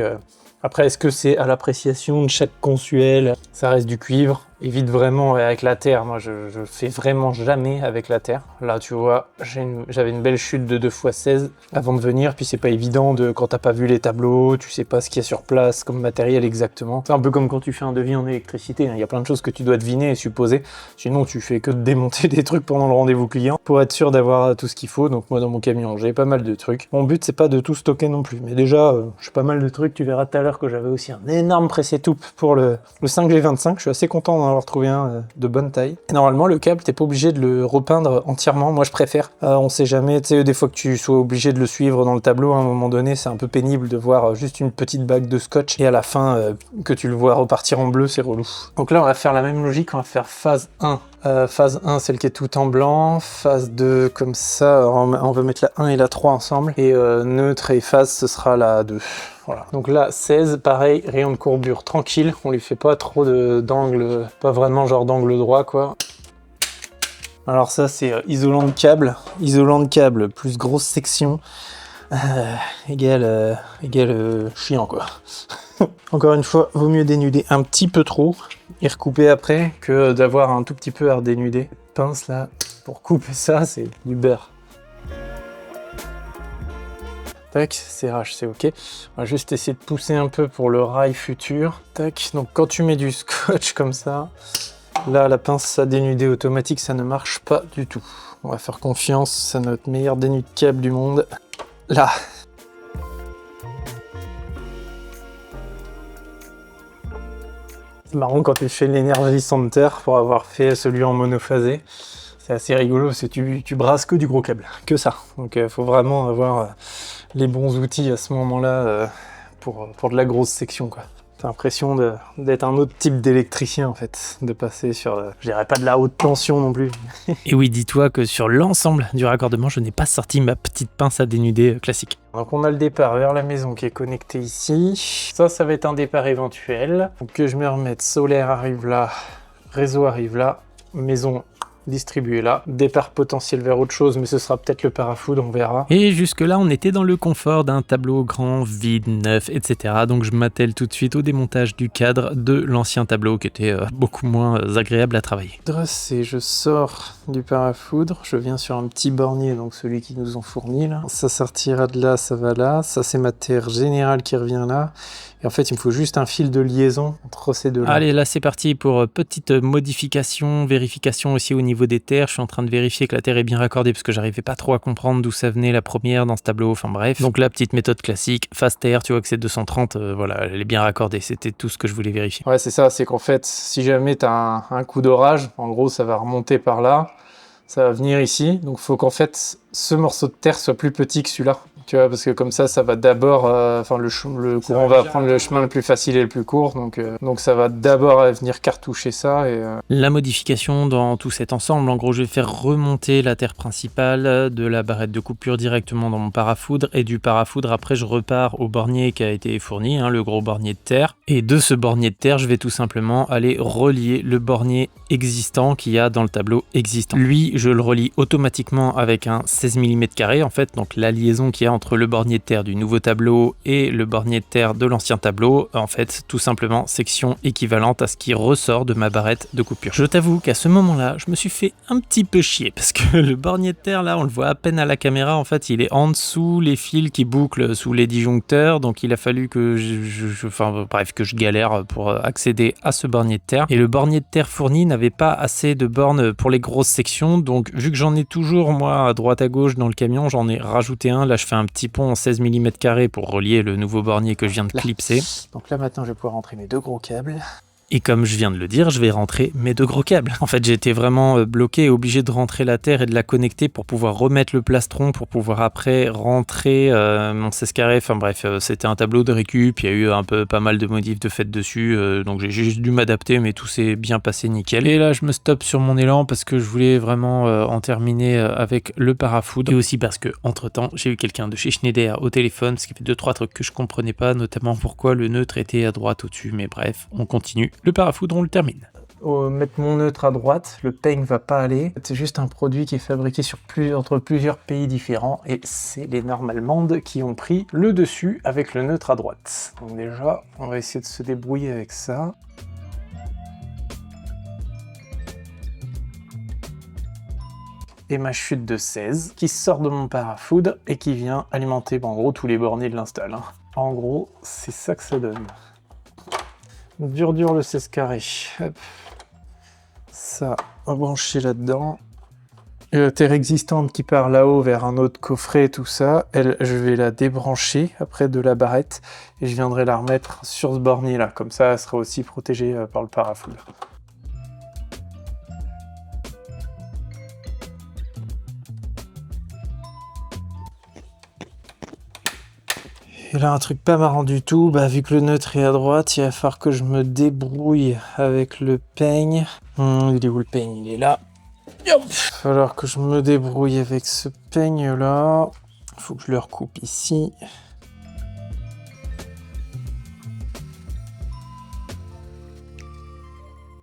Après, est-ce que c'est à l'appréciation de chaque consuel? Ça reste du cuivre. Évite vraiment avec la terre, moi je fais vraiment jamais avec la terre. Là tu vois, j'avais une belle chute de 2x16 avant de venir, puis c'est pas évident quand t'as pas vu les tableaux, tu sais pas ce qu'il y a sur place comme matériel exactement. C'est un peu comme quand tu fais un devis en électricité, hein. Il y a plein de choses que tu dois deviner et supposer, sinon tu fais que de démonter des trucs pendant le rendez-vous client pour être sûr d'avoir tout ce qu'il faut. Donc moi dans mon camion j'ai pas mal de trucs. Mon but c'est pas de tout stocker non plus, mais déjà j'ai pas mal de trucs, tu verras tout à l'heure que j'avais aussi un énorme pressé-toupe pour le 5G25, je suis assez content d'en avoir trouvé un de bonne taille. Et normalement le câble t'es pas obligé de le repeindre entièrement, moi je préfère, on sait jamais, tu sais des fois que tu sois obligé de le suivre dans le tableau, à un moment donné c'est un peu pénible de voir juste une petite bague de scotch et à la fin que tu le vois repartir en bleu, c'est relou. Donc là on va faire la même logique, on va faire phase 1. Phase 1 celle qui est tout en blanc, phase 2 comme ça, on va mettre la 1 et la 3 ensemble, et neutre et phase ce sera la 2. Voilà. Donc là 16, pareil, rayon de courbure tranquille, on lui fait pas trop d'angle, pas vraiment genre d'angle droit quoi. Alors ça c'est isolant de câble plus grosse section, égale chiant quoi. Encore une fois, vaut mieux dénuder un petit peu trop et recouper après que d'avoir un tout petit peu à redénuder. Pince là, pour couper ça, c'est du beurre. Tac, serrage, c'est ok. On va juste essayer de pousser un peu pour le rail futur. Tac, donc quand tu mets du scotch comme ça, là la pince à dénuder automatique, ça ne marche pas du tout. On va faire confiance à notre meilleur dénude câble du monde. Là. C'est marrant quand tu fais l'Energy Center pour avoir fait celui en monophasé. C'est assez rigolo parce que tu brasses que du gros câble, que ça. Donc il faut vraiment avoir les bons outils à ce moment-là pour de la grosse section, quoi. T'as l'impression d'être un autre type d'électricien en fait, de passer sur, je dirais pas de la haute tension non plus. Et oui, dis-toi que sur l'ensemble du raccordement, je n'ai pas sorti ma petite pince à dénuder classique. Donc on a le départ vers la maison qui est connecté ici. Ça va être un départ éventuel. Donc que je me remette, solaire arrive là, réseau arrive là, maison distribué là, départ potentiel vers autre chose, mais ce sera peut-être le parafoudre, on verra. Et jusque là on était dans le confort d'un tableau grand, vide, neuf, etc. Donc je m'attelle tout de suite au démontage du cadre de l'ancien tableau qui était beaucoup moins agréable à travailler. Et je sors du parafoudre, je viens sur un petit bornier, donc celui qu'ils nous ont fourni là. Ça sortira de là, ça va là, ça c'est ma terre générale qui revient là. Et en fait, il me faut juste un fil de liaison entre ces deux-là. Allez, là c'est parti pour petite modification, vérification aussi au niveau des terres. Je suis en train de vérifier que la terre est bien raccordée parce que j'arrivais pas trop à comprendre d'où ça venait la première dans ce tableau. Enfin bref. Donc la petite méthode classique, phase terre, tu vois que c'est 230, voilà, elle est bien raccordée. C'était tout ce que je voulais vérifier. Ouais, c'est ça, c'est qu'en fait, si jamais tu as un coup d'orage, en gros, ça va remonter par là, ça va venir ici. Donc il faut qu'en fait, ce morceau de terre soit plus petit que celui-là. Tu vois, parce que comme ça va d'abord, le courant va prendre le chemin le plus facile et le plus court, donc ça va d'abord venir cartoucher ça. La modification dans tout cet ensemble, en gros, je vais faire remonter la terre principale de la barrette de coupure directement dans mon parafoudre, et du parafoudre, après, je repars au bornier qui a été fourni, hein, le gros bornier de terre. Et de ce bornier de terre, je vais tout simplement aller relier le bornier existant qu'il y a dans le tableau existant. Lui, je le relie automatiquement avec un 16 mm carré, en fait, donc la liaison qu'il y a entre le bornier de terre du nouveau tableau et le bornier de terre de l'ancien tableau, en fait tout simplement section équivalente à ce qui ressort de ma barrette de coupure. Je t'avoue qu'à ce moment-là, je me suis fait un petit peu chier parce que le bornier de terre là, on le voit à peine à la caméra, en fait il est en dessous les fils qui bouclent sous les disjoncteurs, donc il a fallu que que je galère pour accéder à ce bornier de terre, et le bornier de terre fourni n'avait pas assez de bornes pour les grosses sections, donc vu que j'en ai toujours moi à droite à gauche dans le camion, j'en ai rajouté un. Là je fais un petit pont en 16 mm carré pour relier le nouveau bornier que je viens de clipser. Donc là maintenant je vais pouvoir rentrer mes deux gros câbles. Et comme je viens de le dire, je vais rentrer mes deux gros câbles. En fait, j'ai été vraiment bloqué et obligé de rentrer la terre et de la connecter pour pouvoir remettre le plastron, pour pouvoir après rentrer mon 16 carré. Enfin bref, c'était un tableau de récup, il y a eu pas mal de modifs de fait dessus, donc j'ai juste dû m'adapter, mais tout s'est bien passé nickel. Et là, je me stoppe sur mon élan parce que je voulais vraiment en terminer avec le parafoudre. Et aussi parce que, entre-temps, j'ai eu quelqu'un de chez Schneider au téléphone, parce qu'il y avait 2-3 trucs que je comprenais pas, notamment pourquoi le neutre était à droite au-dessus, mais bref, on continue. Le parafoudre, on le termine. Mettre mon neutre à droite, le peigne va pas aller. C'est juste un produit qui est fabriqué entre plusieurs pays différents, et c'est les normes allemandes qui ont pris le dessus avec le neutre à droite. Donc déjà, on va essayer de se débrouiller avec ça. et ma chute de 16 qui sort de mon parafoudre et qui vient alimenter en gros tous les bornets de l'install. Hein. En gros, c'est ça que ça donne. Dur le 16 carré. Hop. Ça, on va brancher là-dedans. La terre existante qui part là-haut vers un autre coffret, tout ça, elle, je vais la débrancher après de la barrette et je viendrai la remettre sur ce bornier là. Comme ça, elle sera aussi protégée par le parafoudre. Et là, un truc pas marrant du tout, bah, vu que le neutre est à droite, il va falloir que je me débrouille avec le peigne. Il est où le peigne? Il est là. Il va falloir que je me débrouille avec ce peigne là. Il faut que je le recoupe ici.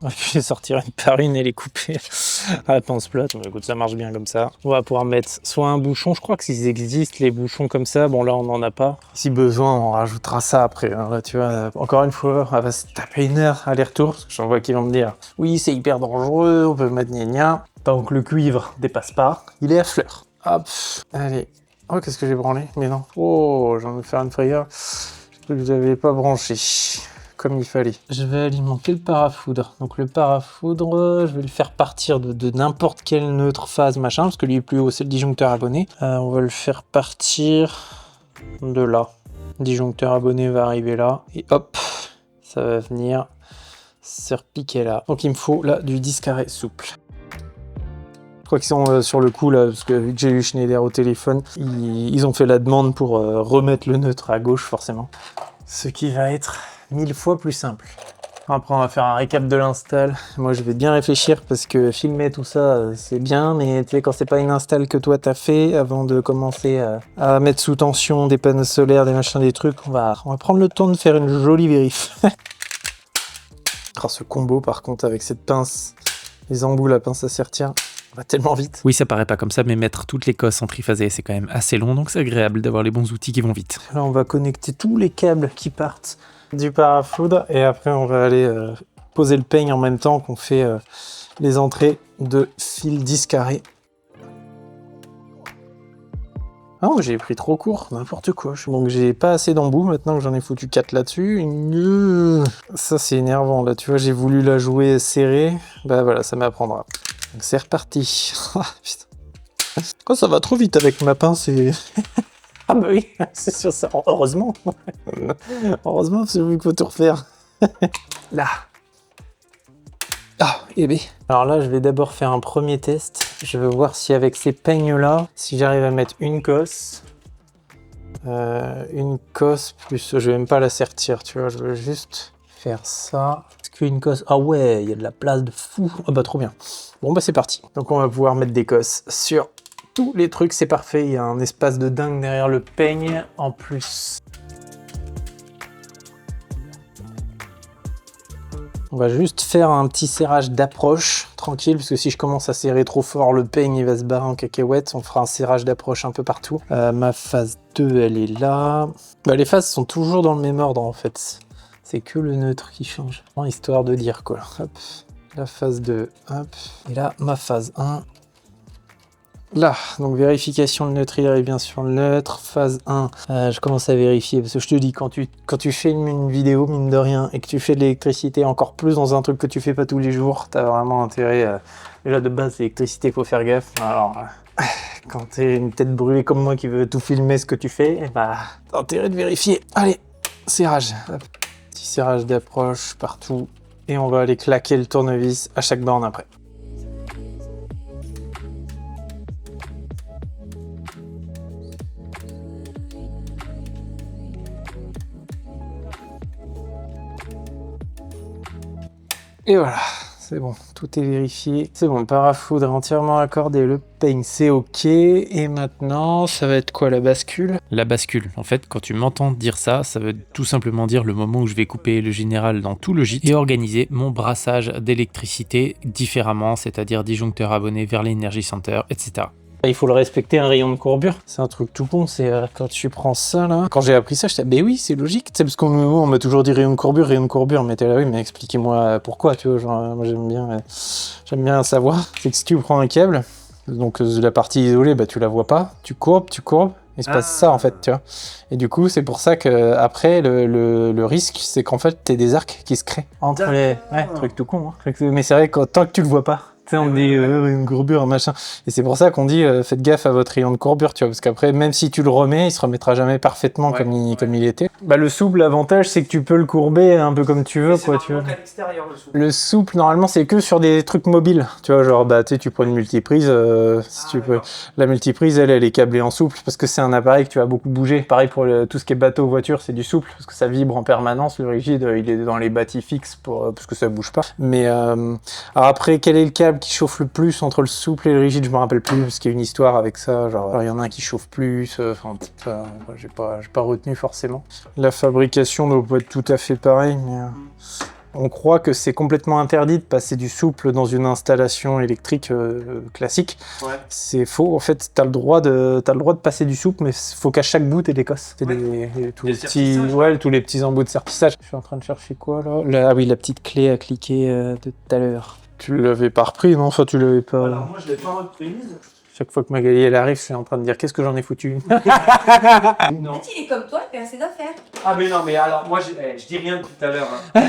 Je vais sortir une par une et les couper à la pince plate. Bon, écoute, ça marche bien comme ça. On va pouvoir mettre soit un bouchon, je crois que s'ils existent, les bouchons comme ça, bon là on n'en a pas. Si besoin, on rajoutera ça après. Hein. Là, tu vois, encore une fois, elle va se taper une heure aller-retour. J'en vois qui vont me dire, oui, c'est hyper dangereux, on peut mettre gna. Tant que le cuivre dépasse pas, il est à fleur. Hop, allez. Oh, qu'est-ce que j'ai branlé? Mais non. Oh, j'en vais faire une frayeur. Je crois que je l'avais pas branché comme il fallait. Je vais alimenter le parafoudre. Donc le parafoudre, je vais le faire partir de n'importe quelle neutre phase machin, parce que lui est plus haut, c'est le disjoncteur abonné. On va le faire partir de là. Le disjoncteur abonné va arriver là, et hop, ça va venir se repiquer là. Donc il me faut là du 10 carré souple. Je crois qu'ils sont sur le coup là, parce que vu que j'ai eu Schneider au téléphone, ils ont fait la demande pour remettre le neutre à gauche forcément. Ce qui va être 1000 fois plus simple. Après on va faire un récap de l'install. Moi je vais bien réfléchir parce que filmer tout ça c'est bien, mais tu sais quand c'est pas une install que toi t'as fait, avant de commencer à mettre sous tension des panneaux solaires, des machins, des trucs, on va prendre le temps de faire une jolie vérif. Ce combo par contre avec cette pince, les embouts, la pince à sertir, va tellement vite. Oui, ça paraît pas comme ça, mais mettre toutes les cosses en triphasé, c'est quand même assez long, donc c'est agréable d'avoir les bons outils qui vont vite. Là, on va connecter tous les câbles qui partent du parafoudre et après, on va aller poser le peigne en même temps qu'on fait les entrées de fil 10 carré. Ah, j'ai pris trop court, n'importe quoi. Donc j'ai pas assez d'embouts, maintenant que j'en ai foutu 4 là-dessus. Ça, c'est énervant, là, tu vois, j'ai voulu la jouer serrée. Bah voilà, ça m'apprendra. Donc c'est reparti. Putain. Oh, ça va trop vite avec ma pince et... Ah bah oui, c'est sûr, ça. Heureusement. Heureusement, c'est vu qu'il faut tout refaire. Là. Ah, et bien. Alors là, je vais d'abord faire un premier test. Je veux voir si avec ces peignes-là, si j'arrive à mettre une cosse plus... Je vais même pas la sertir, tu vois, je veux juste faire ça. Est-ce qu'une cosse... Ah ouais, il y a de la place de fou. Ah bah trop bien. Bon bah c'est parti. Donc on va pouvoir mettre des cosses sur tous les trucs, c'est parfait. Il y a un espace de dingue derrière le peigne en plus. On va juste faire un petit serrage d'approche, tranquille, parce que si je commence à serrer trop fort, le peigne il va se barrer en cacahuète. On fera un serrage d'approche un peu partout. Ma phase 2, elle est là. Bah, les phases sont toujours dans le même ordre en fait. C'est que le neutre qui change, histoire de dire quoi. Hop. La phase 2, hop. Et là, ma phase 1. Là, donc vérification, le neutre il arrive bien sur le neutre. Phase 1, je commence à vérifier parce que je te dis, quand tu fais une vidéo, mine de rien, et que tu fais de l'électricité encore plus dans un truc que tu fais pas tous les jours, t'as vraiment intérêt. Déjà de base, l'électricité, faut faire gaffe. Alors, quand t'es une tête brûlée comme moi qui veut tout filmer ce que tu fais, bah, t'as intérêt de vérifier. Allez, serrage. Hop. Petit serrage d'approche partout. Et on va aller claquer le tournevis à chaque borne après. Et voilà, c'est bon, tout est vérifié. C'est bon, le parafoudre est entièrement accordé, le peigne c'est ok. Et maintenant, ça va être quoi la bascule? La bascule, en fait, quand tu m'entends dire ça, ça veut tout simplement dire le moment où je vais couper le général dans tout le gîte et organiser mon brassage d'électricité différemment, c'est-à-dire disjoncteur abonné vers l'Energy Center, etc. Il faut le respecter, un rayon de courbure. C'est un truc tout con, c'est quand tu prends ça là. Quand j'ai appris ça, j'étais ben oui, c'est logique. C'est parce qu'on m'a toujours dit rayon de courbure, mais t'es là, oui, mais expliquez-moi pourquoi, tu vois. Genre, moi j'aime bien savoir. C'est que si tu prends un câble, Donc la partie isolée, bah, tu la vois pas, tu courbes, il se passe ça en fait, tu vois. Et du coup, c'est pour ça que après le risque, c'est qu'en fait, t'aies des arcs qui se créent entre les... Ouais, truc tout con, hein. Mais c'est vrai que tant que tu le vois pas, tu sais, on dit une courbure, machin. Et c'est pour ça qu'on dit faites gaffe à votre rayon de courbure, tu vois, parce qu'après, même si tu le remets, il se remettra jamais parfaitement comme il était. Bah, le souple, l'avantage, c'est que tu peux le courber un peu comme tu veux, quoi, tu vois. Le souple, normalement, c'est que sur des trucs mobiles, tu vois, genre, bah, tu sais, tu prends une multiprise, si tu peux. La multiprise, elle est câblée en souple, parce que c'est un appareil que tu vas beaucoup bouger. Pareil pour tout ce qui est bateau, voiture, c'est du souple, parce que ça vibre en permanence. Le rigide, il est dans les bâtis fixes, parce que ça bouge pas. Mais, alors après, quel est le câble qui chauffe le plus entre le souple et le rigide, je me rappelle plus, parce qu'il y a une histoire avec ça, genre, il y en a un qui chauffe plus, enfin, j'ai pas retenu forcément. La fabrication doit pas être tout à fait pareille, mais on croit que c'est complètement interdit de passer du souple dans une installation électrique classique. Ouais. C'est faux. En fait, t'as le droit de passer du souple, mais faut qu'à chaque bout t'aies l'Écosse. Tous les petits embouts de sertissage. Je suis en train de chercher quoi là? Ah oui, la petite clé à cliquer de tout à l'heure. Tu l'avais pas repris, non? Enfin, tu l'avais pas. Alors moi, je l'ai pas reprise. Chaque fois que Magali elle arrive, je suis en train de dire qu'est-ce que j'en ai foutu. Non. Il est comme toi, il fait assez d'affaires. Ah mais non, mais alors moi je dis rien depuis tout à l'heure. Hein.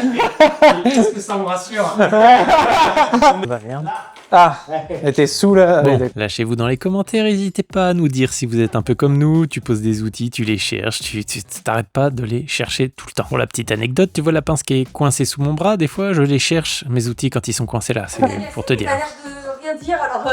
Qu'est-ce que ça me rassure? Bah merde. Ah, elle était sous là. Bon, lâchez-vous dans les commentaires, n'hésitez pas à nous dire si vous êtes un peu comme nous, tu poses des outils, tu les cherches, tu t'arrêtes pas de les chercher tout le temps. Pour la petite anecdote, tu vois la pince qui est coincée sous mon bras, des fois je les cherche, mes outils quand ils sont coincés là, c'est pour te dire. T'as l'air de rien dire alors.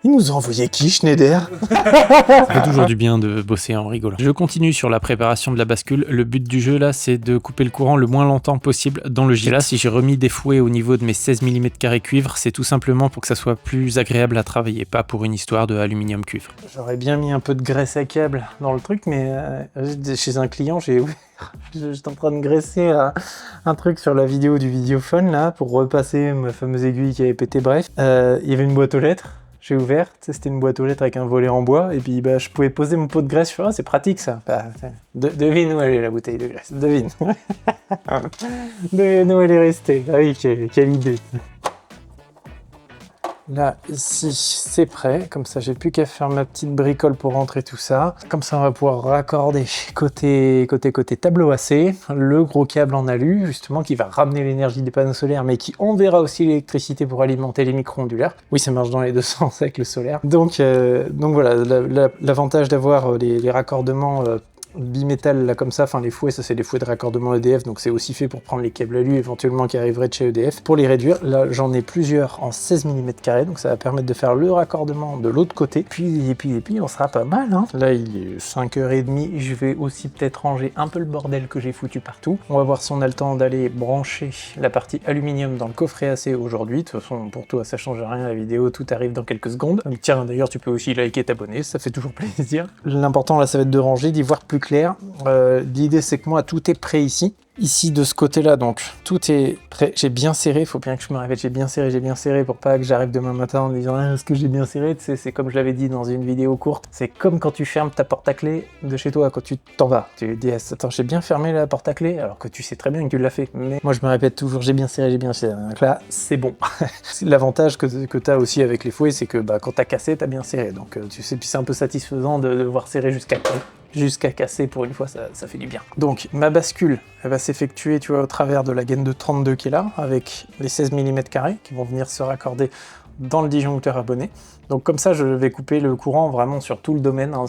Il nous a envoyé qui, Schneider? Ça fait toujours du bien de bosser en rigolant. Je continue sur la préparation de la bascule. Le but du jeu là, c'est de couper le courant le moins longtemps possible dans le gîte. Là, si j'ai remis des fouets au niveau de mes 16 mm cuivre, c'est tout simplement pour que ça soit plus agréable à travailler, pas pour une histoire de aluminium cuivre. J'aurais bien mis un peu de graisse à câble dans le truc, mais chez un client, j'étais en train de graisser un truc sur la vidéo du vidéophone là, pour repasser ma fameuse aiguille qui avait pété. Bref, il y avait une boîte aux lettres. J'ai ouvert, c'était une boîte aux lettres avec un volet en bois, et puis bah, je pouvais poser mon pot de graisse. Je fais, c'est pratique ça. Bah, devine où elle est la bouteille de graisse, devine. Devine où elle est restée. Ah oui, quelle idée. Là, ici, c'est prêt. Comme ça, j'ai plus qu'à faire ma petite bricole pour rentrer tout ça. Comme ça, on va pouvoir raccorder côté tableau AC, le gros câble en alu, justement, qui va ramener l'énergie des panneaux solaires, mais qui enverra aussi l'électricité pour alimenter les micro-ondulaires. Oui, ça marche dans les deux sens avec le solaire. Donc voilà, l'avantage d'avoir les raccordements bimétal là comme ça, enfin les fouets, ça c'est des fouets de raccordement EDF, donc c'est aussi fait pour prendre les câbles alu éventuellement qui arriveraient de chez EDF. Pour les réduire, là j'en ai plusieurs en 16 mm carrés, donc ça va permettre de faire le raccordement de l'autre côté, puis on sera pas mal, hein. Là il est 5h30, je vais aussi peut-être ranger un peu le bordel que j'ai foutu partout. On va voir si on a le temps d'aller brancher la partie aluminium dans le coffret AC aujourd'hui. De toute façon pour toi ça change rien, la vidéo tout arrive dans quelques secondes. Donc, tiens d'ailleurs tu peux aussi liker, t'abonner, ça fait toujours plaisir. L'important là ça va être de ranger, d'y voir plus clair. L'idée c'est que moi tout est prêt ici. Ici de ce côté-là, donc tout est prêt. J'ai bien serré, faut bien que je me répète, j'ai bien serré pour pas que j'arrive demain matin en me disant est-ce que j'ai bien serré. Tu sais, c'est comme je l'avais dit dans une vidéo courte, c'est comme quand tu fermes ta porte à clé de chez toi, quand tu t'en vas. Tu dis attends, j'ai bien fermé la porte à clé, alors que tu sais très bien que tu l'as fait. Mais moi je me répète toujours j'ai bien serré. Donc là c'est bon. L'avantage que tu as aussi avec les fouets, c'est que bah, quand t'as cassé, t'as bien serré. Donc tu sais, puis c'est un peu satisfaisant de voir serrer jusqu'à casser pour une fois, ça fait du bien. Donc ma bascule, elle va s'effectuer, tu vois, au travers de la gaine de 32 qui est là, avec les 16 mm carrés qui vont venir se raccorder dans le disjoncteur abonné. Donc comme ça, je vais couper le courant vraiment sur tout le domaine, hein,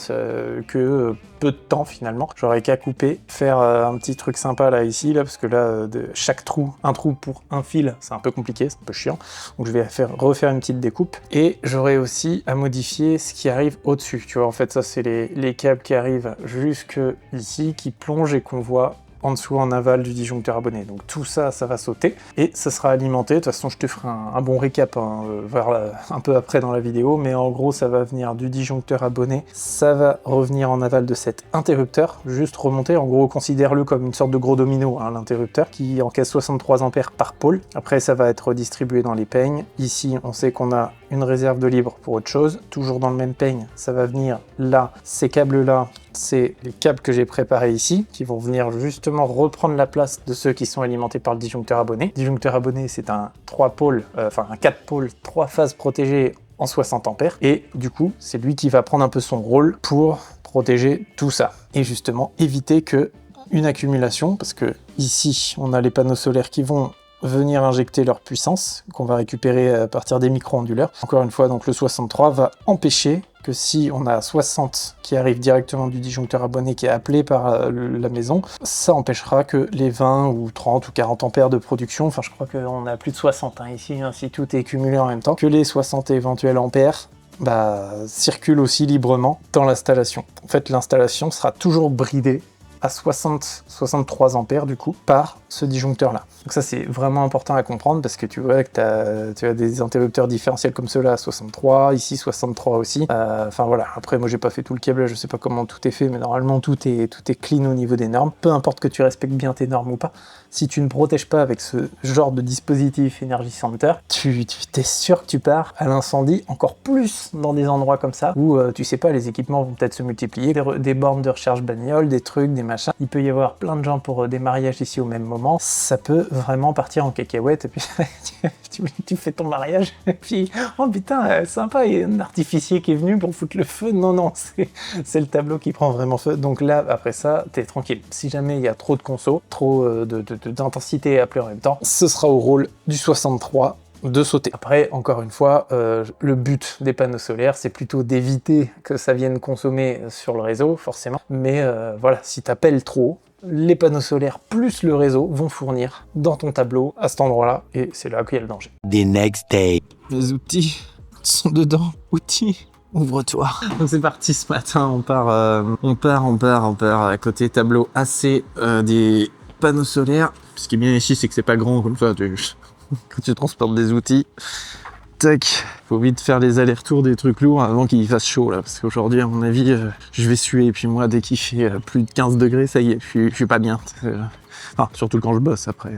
que peu de temps finalement. J'aurais qu'à couper, faire un petit truc sympa là ici, là, parce que là, chaque trou, un trou pour un fil, c'est un peu compliqué, c'est un peu chiant. Donc je vais refaire une petite découpe. Et j'aurai aussi à modifier ce qui arrive au-dessus. Tu vois, en fait, ça c'est les câbles qui arrivent jusque ici, qui plongent et qu'on voit en dessous en aval du disjoncteur abonné. Donc tout ça, ça va sauter et ça sera alimenté. De toute façon, je te ferai un bon récap un peu après dans la vidéo, mais en gros, ça va venir du disjoncteur abonné, ça va revenir en aval de cet interrupteur, juste remonter. En gros, considère-le comme une sorte de gros domino, hein, l'interrupteur, qui encaisse 63 ampères par pôle. Après, ça va être redistribué dans les peignes. Ici, on sait qu'on a une réserve de libre pour autre chose. Toujours dans le même peigne, ça va venir là. Ces câbles-là, c'est les câbles que j'ai préparés ici, qui vont venir justement reprendre la place de ceux qui sont alimentés par le disjoncteur abonné. Le disjoncteur abonné, c'est un 3 pôles, un 4 pôles, 3 phases protégées en 60 ampères. Et du coup, c'est lui qui va prendre un peu son rôle pour protéger tout ça. Et justement, éviter que une accumulation, parce que ici, on a les panneaux solaires qui vont venir injecter leur puissance, qu'on va récupérer à partir des micro-onduleurs. Encore une fois, donc le 63 va empêcher que si on a 60 qui arrive directement du disjoncteur abonné qui est appelé par la maison, ça empêchera que les 20 ou 30 ou 40 ampères de production, enfin je crois qu'on a plus de 60 ici, hein, si tout est cumulé en même temps, que les 60 éventuels ampères circulent aussi librement dans l'installation. En fait, l'installation sera toujours bridée à 63 ampères du coup par ce disjoncteur là. Donc ça c'est vraiment important à comprendre parce que tu vois que tu as des interrupteurs différentiels comme ceux-là à 63, ici 63 aussi. Enfin voilà, après moi j'ai pas fait tout le câblage, je sais pas comment tout est fait, mais normalement tout est clean au niveau des normes. Peu importe que tu respectes bien tes normes ou pas, si tu ne protèges pas avec ce genre de dispositif Energy Center, tu t'es sûr que tu pars à l'incendie encore plus dans des endroits comme ça où tu sais pas, les équipements vont peut-être se multiplier, des bornes de recharge bagnole, des trucs, des machins. Il peut y avoir plein de gens pour des mariages ici au même moment. Ça peut vraiment partir en cacahuète et puis tu fais ton mariage et puis oh putain sympa, il y a un artificier qui est venu pour foutre le feu. Non, c'est le tableau qui prend vraiment feu. Donc là après ça t'es tranquille. Si jamais il y a trop de conso, trop d'intensité à appeler en même temps, ce sera au rôle du 63 de sauter. Après, encore une fois, le but des panneaux solaires, c'est plutôt d'éviter que ça vienne consommer sur le réseau, forcément. Mais voilà, si t'appelles trop, les panneaux solaires plus le réseau vont fournir dans ton tableau à cet endroit-là, et c'est là qu'il y a le danger. The next day. Les outils sont dedans. Outils, ouvre-toi. Donc c'est parti ce matin, on part à côté tableau AC des panneaux solaires. Ce qui est bien ici, c'est que c'est pas grand comme ça. Quand tu transportes des outils, tac, faut vite faire les allers-retours des trucs lourds avant qu'il fasse chaud là, parce qu'aujourd'hui à mon avis je vais suer, et puis moi dès qu'il fait plus de 15 degrés ça y est, je suis pas bien. Enfin, surtout quand je bosse après.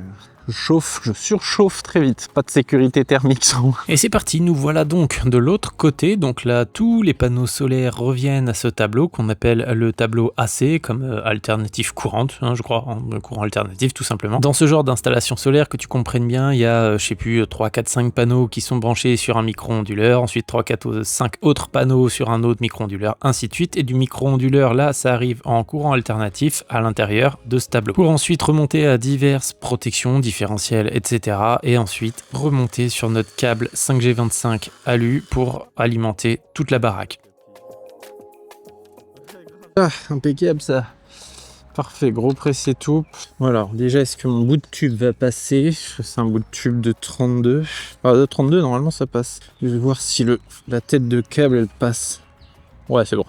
Je surchauffe très vite. Pas de sécurité thermique sans moi. Et c'est parti, nous voilà donc de l'autre côté. Donc là, tous les panneaux solaires reviennent à ce tableau qu'on appelle le tableau AC, comme alternative courante, hein, je crois, courant alternatif tout simplement. Dans ce genre d'installation solaire, que tu comprennes bien, il y a, je sais plus, 3, 4, 5 panneaux qui sont branchés sur un micro-onduleur, ensuite 3, 4, 5 autres panneaux sur un autre micro-onduleur, ainsi de suite. Et du micro-onduleur, là, ça arrive en courant alternatif à l'intérieur de ce tableau. Pour ensuite remonter à diverses protections, différentiel, etc. Et ensuite remonter sur notre câble 5G25 alu pour alimenter toute la baraque. Ah, impeccable ça. Parfait, gros press et tout. Voilà, déjà, est-ce que mon bout de tube va passer? C'est un bout de tube de 32. Ah, de 32, normalement, ça passe. Je vais voir si la tête de câble, elle passe. Ouais, c'est bon.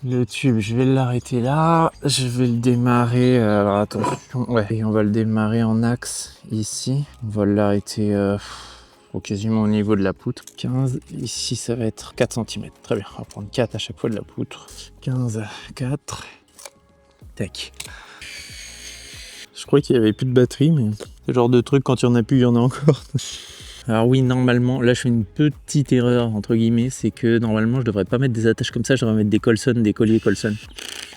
Le tube, je vais l'arrêter là. Je vais le démarrer. Alors, attention. Ouais, et on va le démarrer en axe, ici. On va l'arrêter quasiment au niveau de la poutre. 15. Ici, ça va être 4 cm. Très bien, on va prendre 4 à chaque fois de la poutre. 15 à 4. Tac. Je crois qu'il n'y avait plus de batterie, mais ce genre de truc, quand il n'y en a plus, il y en a encore. Alors oui, normalement, là je fais une petite erreur, entre guillemets, c'est que normalement je devrais pas mettre des attaches comme ça, je devrais mettre des Colson, des colliers Colson.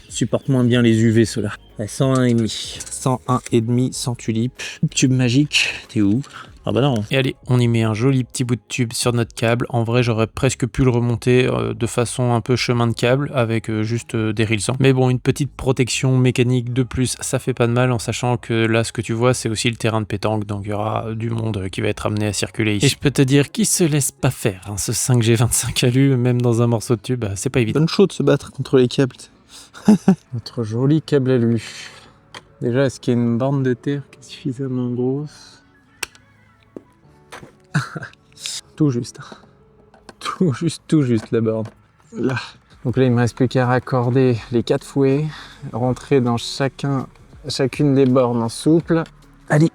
Supporte moins bien les UV ceux-là. 101,5. 101,5 sans tulipe. Tube magique, t'es où? Ah bah non. Et allez, on y met un joli petit bout de tube sur notre câble. En vrai, j'aurais presque pu le remonter de façon un peu chemin de câble avec juste des rilsans. Mais bon, une petite protection mécanique de plus, ça fait pas de mal en sachant que là, ce que tu vois, c'est aussi le terrain de pétanque. Donc il y aura du monde qui va être amené à circuler ici. Et je peux te dire qu'il se laisse pas faire. Hein, ce 5G25 alu, même dans un morceau de tube, c'est pas évident. Bonne chaud de se battre contre les câbles. Notre joli câble alu. Déjà, est-ce qu'il y a une borne de terre qui est suffisamment grosse? Tout juste. Tout juste la borne. Là. Donc là, il me reste plus qu'à raccorder les 4 fouets, rentrer dans chacune des bornes en souple. Allez.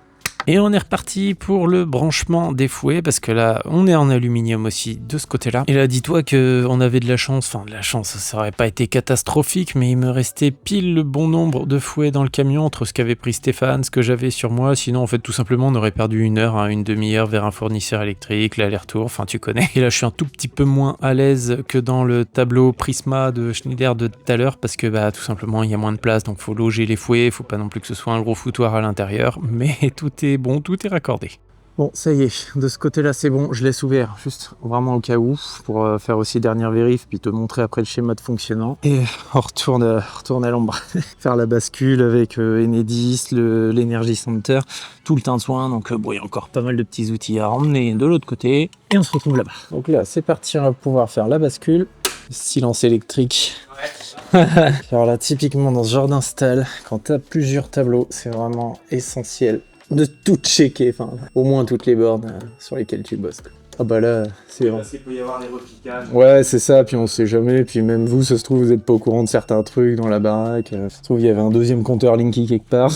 Et on est reparti pour le branchement des fouets, parce que là, on est en aluminium aussi de ce côté-là. Et là, dis-toi qu'on avait de la chance, ça aurait pas été catastrophique, mais il me restait pile le bon nombre de fouets dans le camion entre ce qu'avait pris Stéphane, ce que j'avais sur moi. Sinon, en fait, tout simplement, on aurait perdu une heure, une demi-heure vers un fournisseur électrique, l'aller-retour, enfin, tu connais. Et là, je suis un tout petit peu moins à l'aise que dans le tableau Prisma de Schneider de tout à l'heure, parce que, tout simplement, il y a moins de place, donc faut loger les fouets, faut pas non plus que ce soit un gros foutoir à l'intérieur, mais tout est bon, tout est raccordé. Bon, ça y est, de ce côté-là, c'est bon, je laisse ouvert, juste vraiment au cas où, pour faire aussi dernière vérif, puis te montrer après le schéma de fonctionnement. Et on retourne à l'ombre, faire la bascule avec Enedis, l'Energy Center, tout le tintouin, donc bon, il y a encore pas mal de petits outils à emmener de l'autre côté, et on se retrouve là-bas. Donc là, c'est parti, on va pouvoir faire la bascule, silence électrique. Alors là, typiquement dans ce genre d'install, quand tu as plusieurs tableaux, c'est vraiment essentiel de tout checker, enfin au moins toutes les bornes sur lesquelles tu bosses. Ah bah là, c'est vrai. Parce qu'il peut y avoir des replicages. Ouais, c'est ça, puis on sait jamais, puis même vous, ça se trouve, vous êtes pas au courant de certains trucs dans la baraque, ça se trouve, il y avait un deuxième compteur Linky quelque part.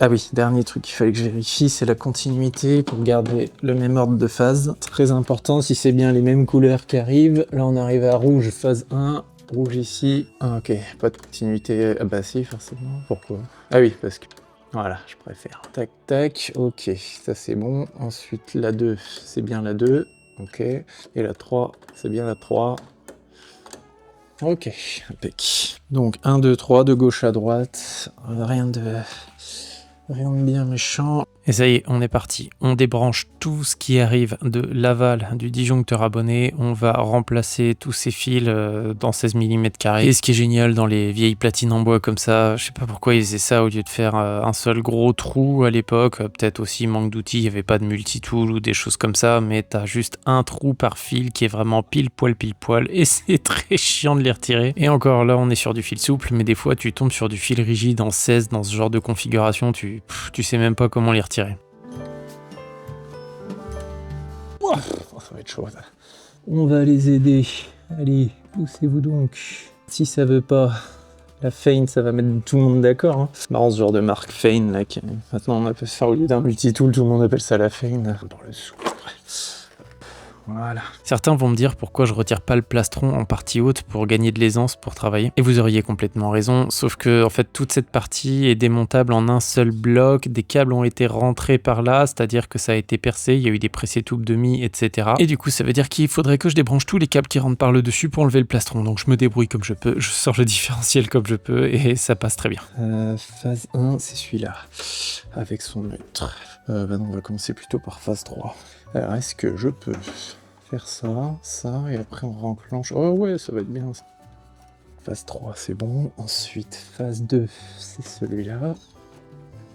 Ah oui, dernier truc qu'il fallait que je vérifie, c'est la continuité pour garder le même ordre de phase. Très important, si c'est bien les mêmes couleurs qui arrivent, là on arrive à rouge phase 1, rouge ici, ah ok, pas de continuité, ah bah si, forcément, pourquoi? Ah oui, parce que... Voilà, je préfère. Tac, tac, ok, ça c'est bon. Ensuite, la 2, c'est bien la 2, ok. Et la 3, c'est bien la 3. Ok, impec. Donc, 1, 2, 3, de gauche à droite. Rien de bien méchant. Et ça y est, on est parti. On débranche tout ce qui arrive de l'aval du disjoncteur abonné. On va remplacer tous ces fils dans 16 mm carrés. Et ce qui est génial dans les vieilles platines en bois comme ça, je sais pas pourquoi ils faisaient ça au lieu de faire un seul gros trou à l'époque. Peut-être aussi manque d'outils, il n'y avait pas de multitool ou des choses comme ça, mais t'as juste un trou par fil qui est vraiment pile poil et c'est très chiant de les retirer. Et encore là, on est sur du fil souple, mais des fois tu tombes sur du fil rigide en 16 dans ce genre de configuration, tu sais même pas comment les retirer. Oh, ça va être chaud ça. On va les aider. Allez, poussez-vous donc. Si ça veut pas, la Fein, ça va mettre tout le monde d'accord. Hein. C'est marrant ce genre de marque Fein là. Maintenant on appelle ça au lieu d'un multitool, tout le monde appelle ça la Fein. Dans le sou. Voilà. Certains vont me dire pourquoi je retire pas le plastron en partie haute pour gagner de l'aisance pour travailler. Et vous auriez complètement raison, sauf que en fait toute cette partie est démontable en un seul bloc, des câbles ont été rentrés par là, c'est-à-dire que ça a été percé, il y a eu des pressés tubes demi, etc. Et du coup ça veut dire qu'il faudrait que je débranche tous les câbles qui rentrent par le dessus pour enlever le plastron. Donc je me débrouille comme je peux, je sors le différentiel comme je peux et ça passe très bien. Phase 1, c'est celui-là, avec son neutre. Bah non, on va commencer plutôt par phase 3. Alors, est-ce que je peux faire ça, et après on renclenche... Oh ouais, ça va être bien. Phase 3, c'est bon. Ensuite, phase 2, c'est celui-là.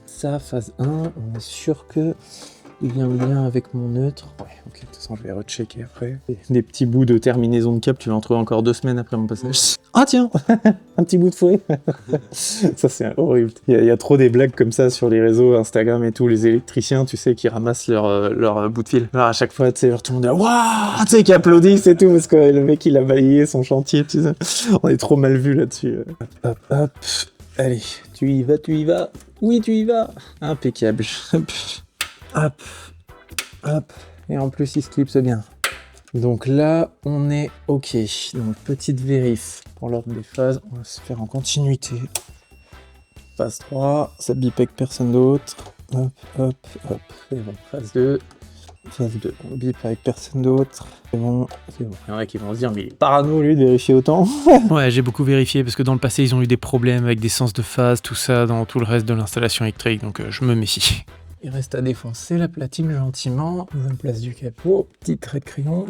Ça, phase 1, on est sûr que il vient bien avec mon neutre. Ouais, ok, de toute façon, je vais rechecker après. Des petits bouts de terminaison de câble, tu vas en trouver encore 2 semaines après mon passage. Ah tiens, un petit bout de fouet. Ça, c'est horrible. Il y a trop des blagues comme ça sur les réseaux, Instagram et tout, les électriciens, tu sais, qui ramassent leur bout de fil. Alors, à chaque fois, tu sais, tout le monde dit « Waouh !» Tu sais, qui applaudissent et tout, parce que le mec, il a balayé son chantier, tu sais. On est trop mal vu là-dessus. Hop, hop. Allez, tu y vas. Oui, tu y vas. Impeccable. Hop, hop, et en plus il se clipse bien. Donc là, on est ok. Donc petite vérif pour l'ordre des phases, on va se faire en continuité. Phase 3, ça bip avec personne d'autre. Hop, hop, hop, c'est bon. Phase 2, on bip avec personne d'autre. C'est bon. Il y en a qui vont se dire, mais il est parano lui de vérifier autant. Ouais, j'ai beaucoup vérifié parce que dans le passé, ils ont eu des problèmes avec des sens de phase, tout ça, dans tout le reste de l'installation électrique, donc je me méfie. Il reste à défoncer la platine gentiment, mise en place du capot, petit trait de crayon,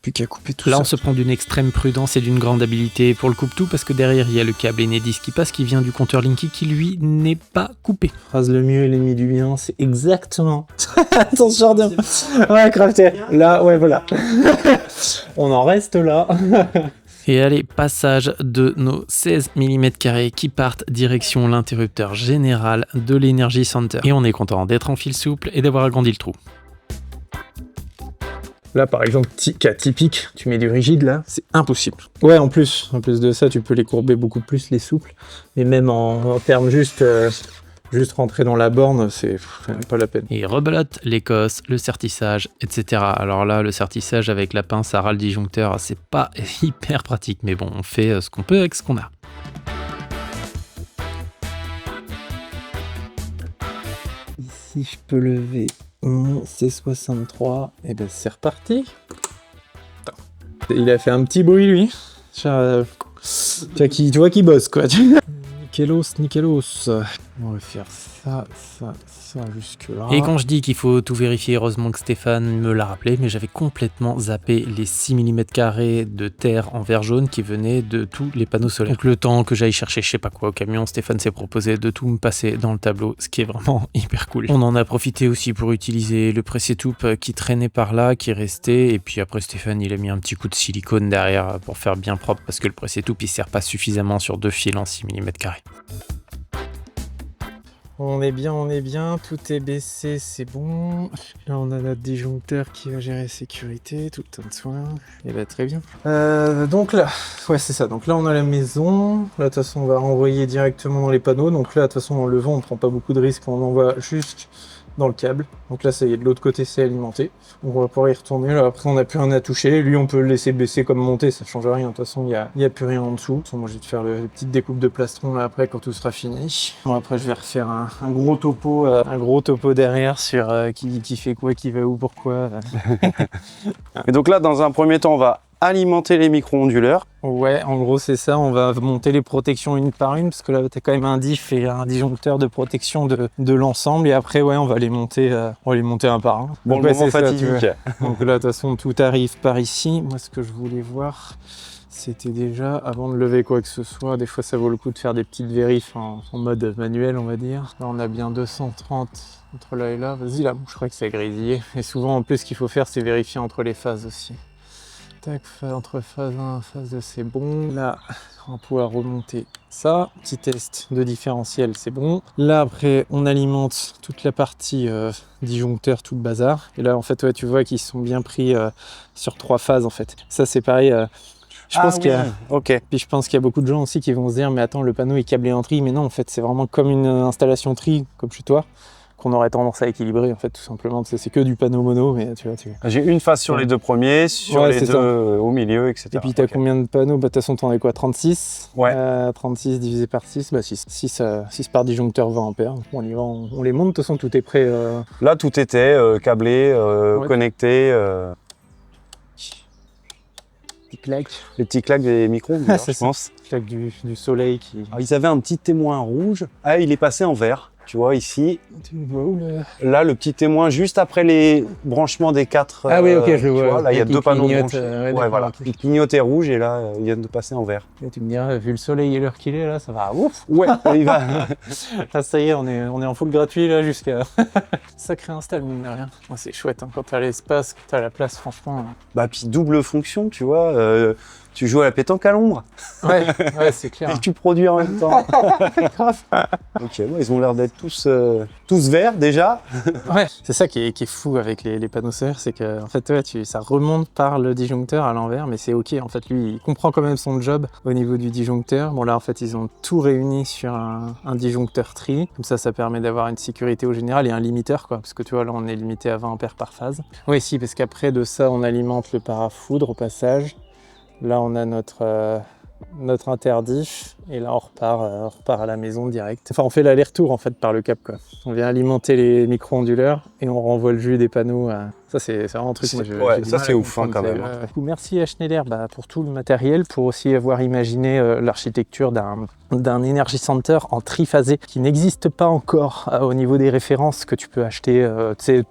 plus qu'à couper tout ça. Là on se prend d'une extrême prudence et d'une grande habileté pour le coupe-tout parce que derrière il y a le câble Enedis qui passe qui vient du compteur Linky qui lui n'est pas coupé. Phrase le mieux est l'ennemi du bien, c'est exactement dans ce genre de... Ouais, crafter. Là, ouais, voilà. On en reste là. Et allez, passage de nos 16 mm carrés qui partent direction l'interrupteur général de l'Energy Center. Et on est content d'être en fil souple et d'avoir agrandi le trou. Là, par exemple, cas typique, tu mets du rigide là, c'est impossible. Ouais, en plus de ça, tu peux les courber beaucoup plus, les souples. Mais même en termes juste rentrer dans la borne, c'est pas la peine. Et rebelote l'Écosse, le sertissage, etc. Alors là, le sertissage avec la pince à ras le disjoncteur, c'est pas hyper pratique. Mais bon, on fait ce qu'on peut avec ce qu'on a. Ici, je peux lever mon C63. Et ben, c'est reparti. Il a fait un petit bruit, lui. Tu vois qu'il bosse, quoi. Nickelos. On va faire ça jusque là. Et quand je dis qu'il faut tout vérifier, heureusement que Stéphane me l'a rappelé, mais j'avais complètement zappé les 6 mm de terre en verre jaune qui venaient de tous les panneaux solaires. Donc le temps que j'aille chercher je sais pas quoi au camion, Stéphane s'est proposé de tout me passer dans le tableau, ce qui est vraiment hyper cool. On en a profité aussi pour utiliser le pressé-toupe qui traînait par là, qui restait, et puis après Stéphane il a mis un petit coup de silicone derrière pour faire bien propre parce que le pressé-toupe il sert pas suffisamment sur 2 fils en 6 mm. On est bien, tout est baissé, c'est bon. Là, on a notre disjoncteur qui va gérer sécurité, tout le temps de soin. Et bah, très bien. Donc là, ouais, c'est ça. Donc là, on a la maison. Là, de toute façon, on va renvoyer directement dans les panneaux. Donc là, de toute façon, en levant, on prend pas beaucoup de risques. On envoie juste dans le câble. Donc là, ça y est, de l'autre côté, c'est alimenté. On va pouvoir y retourner. Là, après, on n'a plus rien à toucher. Lui, on peut le laisser baisser comme monter, ça change rien. De toute façon, il y a plus rien en dessous. Moi, je vais te faire les petites découpes de plastron là après quand tout sera fini. Bon, après, je vais refaire un gros topo derrière sur qui fait quoi, qui va où, pourquoi. Et donc là, dans un premier temps, on va alimenter les micro-onduleurs. Ouais, en gros, c'est ça. On va monter les protections une par une parce que là, tu as quand même un diff et un disjoncteur de protection de l'ensemble. Et après, ouais, on va les monter un par un. Bon, donc, le ouais, moment fatidique. Donc là, de toute façon, tout arrive par ici. Moi, ce que je voulais voir, c'était déjà, avant de lever quoi que ce soit, des fois, ça vaut le coup de faire des petites vérifs en mode manuel, on va dire. Là, on a bien 230 entre là et là. Vas-y, là, je crois que c'est grésillé. Et souvent, en plus, ce qu'il faut faire, c'est vérifier entre les phases aussi. Tac, entre phase 1 et phase 2, c'est bon. Là, on va pouvoir remonter ça. Petit test de différentiel, c'est bon. Là, après, on alimente toute la partie disjoncteur, tout le bazar. Et là, en fait, ouais, tu vois qu'ils sont bien pris sur 3 phases, en fait. Ça, c'est pareil. Je pense qu'il y a... Ok. Puis je pense qu'il y a beaucoup de gens aussi qui vont se dire, mais attends, le panneau est câblé en tri. Mais non, en fait, c'est vraiment comme une installation tri, comme chez toi, qu'on aurait tendance à équilibrer, en fait, tout simplement. C'est que du panneau mono, mais tu vois. J'ai une phase sur les deux premiers, sur les deux au milieu, etc. Et puis, tu as combien de panneaux? Bah, de toute façon, tu en as quoi? 36? Ouais. 36 divisé par 6, bah 6 par disjoncteur 20 ampères. On y va, on les monte. De toute façon, tout est prêt. Là, tout était câblé, connecté. Petit claque. Les petits claques des micros, je pense. Claque du soleil qui... Alors, ils avaient un petit témoin rouge. Ah, il est passé en vert. Tu vois ici, Tu vois où là le petit témoin juste après les branchements des 4. Ah oui, ok, je le vois. Vois, là il y a 2 panneaux clignotent, branchés. Ouais, voilà. Okay. Il clignotait rouge et là il vient de passer en vert. Et tu me diras, vu le soleil et l'heure qu'il est là, ça va. Ouf. Ouais, il va. Là, ça y est, on est en full gratuit là jusqu'à. Sacré install, mine de rien. Ouais, c'est chouette hein, quand t'as l'espace, quand t'as la place, franchement. Bah puis double fonction, tu vois. Tu joues à la pétanque à l'ombre Ouais, c'est clair. et tu produis en même temps. Grave. Ok, bon, ils ont l'air d'être tous verts déjà. Ouais, c'est ça qui est fou avec les panneaux solaires, c'est que en fait, ouais, ça remonte par le disjoncteur à l'envers, mais c'est ok. En fait, lui, il comprend quand même son job au niveau du disjoncteur. Bon là, en fait, ils ont tout réuni sur un disjoncteur tri. Comme ça permet d'avoir une sécurité au général et un limiteur, quoi. Parce que tu vois, là, on est limité à 20 ampères par phase. Oui, si, parce qu'après de ça, on alimente le parafoudre au passage. Là, on a notre interdiff et là, on repart à la maison direct. Enfin, on fait l'aller-retour en fait par le câble, quoi. On vient alimenter les micro-onduleurs et on renvoie le jus des panneaux. Ça, c'est vraiment un truc. Ouais, ça c'est ouf hein, quand même. Merci à Schneider pour tout le matériel, pour aussi avoir imaginé l'architecture d'un Energy Center en triphasé qui n'existe pas encore au niveau des références que tu peux acheter,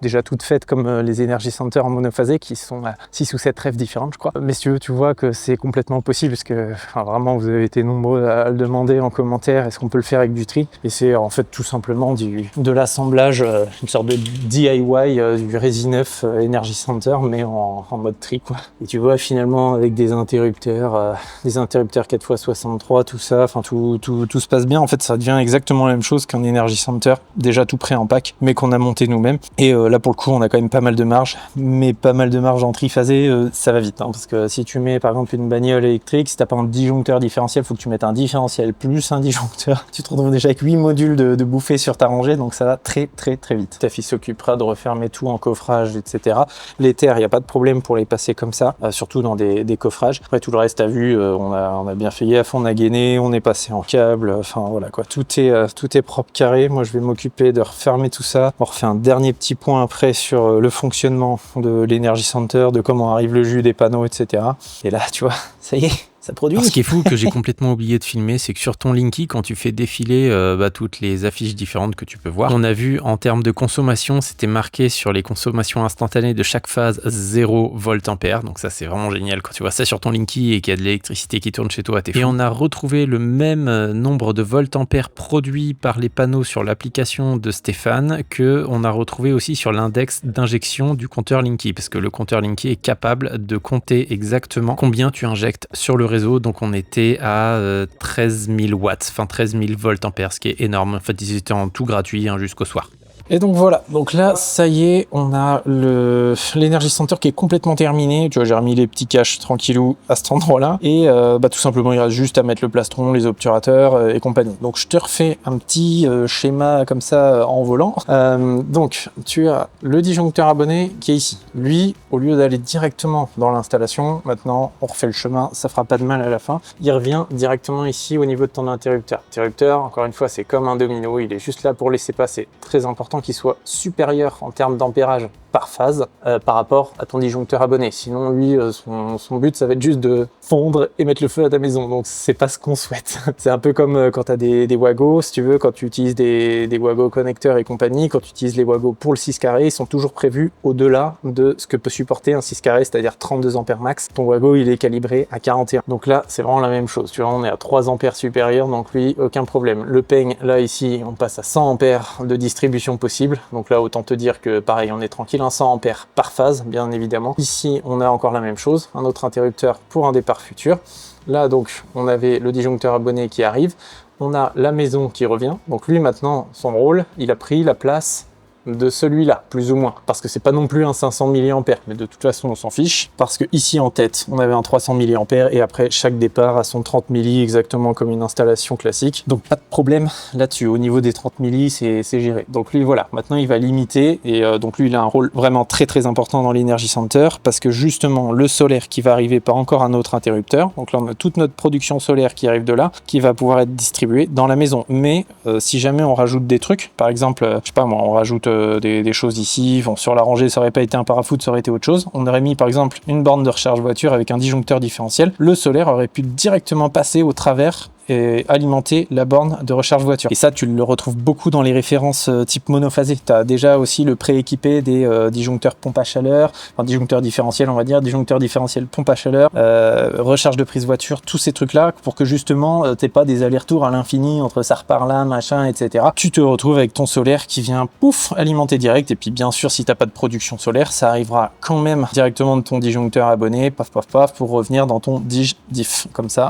déjà toutes faites comme les Energy Center en monophasé qui sont à 6 ou 7 rêves différentes, je crois. Mais si tu vois que c'est complètement possible parce que vraiment vous avez été nombreux à le demander en commentaire, est-ce qu'on peut le faire avec du tri? Et c'est en fait tout simplement de l'assemblage, une sorte de DIY du Resi 9 Energy Center mais en mode tri, quoi. Et tu vois finalement avec des interrupteurs 4x63, tout ça, enfin tout se passe bien. En fait, ça devient exactement la même chose qu'un Energy Center, déjà tout prêt en pack, mais qu'on a monté nous-mêmes. Et là, pour le coup, on a quand même pas mal de marge, mais pas mal de marge en triphasé, ça va vite, hein, parce que si tu mets par exemple une bagnole électrique, si t'as pas un disjoncteur différentiel, faut que tu mettes un différentiel plus un disjoncteur. Tu te retrouves déjà avec 8 modules de bouffée sur ta rangée, donc ça va très vite. Ta fille s'occupera de refermer tout en coffrage, etc. Les terres, il n'y a pas de problème pour les passer comme ça, surtout dans des coffrages. Après, tout le reste, t'as vu, on a bien fait gaffe, on a gainé, on est passé en câble, enfin voilà quoi, tout est propre, carré. Moi je vais m'occuper de refermer tout ça. On refait un dernier petit point après sur le fonctionnement de l'Energy Center, de comment arrive le jus des panneaux, etc. Et là tu vois, ça y est, ça produit. Alors, ce qui est fou, que j'ai complètement oublié de filmer, c'est que sur ton Linky, quand tu fais défiler toutes les affiches différentes que tu peux voir, on a vu en termes de consommation, c'était marqué sur les consommations instantanées de chaque phase 0 volt-ampère. Donc ça, c'est vraiment génial quand tu vois ça sur ton Linky et qu'il y a de l'électricité qui tourne chez toi. T'es fou. Et on a retrouvé le même nombre de volt-ampères produits par les panneaux sur l'application de Stéphane que on a retrouvé aussi sur l'index d'injection du compteur Linky, parce que le compteur Linky est capable de compter exactement combien tu injectes sur le réseau. Donc on était à 13 000 watts, enfin 13 000 volts ampères, ce qui est énorme. En fait, ils étaient en tout gratuit jusqu'au soir. Et donc voilà, donc là ça y est, on a l'Energy Center qui est complètement terminé. Tu vois, j'ai remis les petits caches tranquillou à cet endroit-là. Et tout simplement, il reste juste à mettre le plastron, les obturateurs et compagnie. Donc je te refais un petit schéma comme ça en volant. Donc tu as le disjoncteur abonné qui est ici. Lui, au lieu d'aller directement dans l'installation, maintenant on refait le chemin, ça fera pas de mal à la fin. Il revient directement ici au niveau de ton interrupteur. L'interrupteur, encore une fois, c'est comme un domino, il est juste là pour laisser passer. Très important qu'il soit supérieur en termes d'ampérage par phase par rapport à ton disjoncteur abonné. Sinon, lui, son but, ça va être juste de fondre et mettre le feu à ta maison. Donc, c'est pas ce qu'on souhaite. C'est un peu comme quand tu as des Wago, si tu veux, quand tu utilises des Wago connecteurs et compagnie, quand tu utilises les Wago pour le 6 carré, ils sont toujours prévus au-delà de ce que peut supporter un 6 carré, c'est-à-dire 32 ampères max. Ton Wago, il est calibré à 41. Donc là, c'est vraiment la même chose. Tu vois, on est à 3 ampères supérieurs, donc lui, aucun problème. Le peigne, là, ici, on passe à 100 ampères de distribution possible. Donc là, autant te dire que pareil, on est tranquille, 100 ampères par phase, bien évidemment. Ici, on a encore la même chose, un autre interrupteur pour un départ futur. Là, donc, on avait le disjoncteur abonné qui arrive. On a la maison qui revient. Donc lui, maintenant, son rôle, il a pris la place de celui-là, plus ou moins, parce que c'est pas non plus un 500 mAh, mais de toute façon on s'en fiche, parce que ici en tête on avait un 300 mAh et après chaque départ a son 30 milli exactement comme une installation classique, donc pas de problème là-dessus. Au niveau des 30 milli, c'est géré. Donc lui, voilà, maintenant il va limiter, et donc lui il a un rôle vraiment très très important dans l'Energy Center, parce que justement le solaire qui va arriver par encore un autre interrupteur, donc là on a toute notre production solaire qui arrive de là, qui va pouvoir être distribuée dans la maison. Mais si jamais on rajoute des trucs, par exemple, je sais pas moi, on rajoute des choses ici, bon, sur la rangée ça aurait pas été un parafoot, ça aurait été autre chose. On aurait mis par exemple une borne de recharge voiture avec un disjoncteur différentiel, le solaire aurait pu directement passer au travers et alimenter la borne de recharge voiture. Et ça, tu le retrouves beaucoup dans les références type monophasé. Tu as déjà aussi le prééquipé des disjoncteurs pompe à chaleur, enfin disjoncteur différentiel, on va dire, disjoncteur différentiel pompe à chaleur, recharge de prise voiture, tous ces trucs-là, pour que justement, t'aies pas des allers-retours à l'infini entre ça repart là, machin, etc. Tu te retrouves avec ton solaire qui vient, pouf, alimenter direct. Et puis, bien sûr, si t'as pas de production solaire, ça arrivera quand même directement de ton disjoncteur abonné, paf, paf, paf, pour revenir dans ton diff. Comme ça,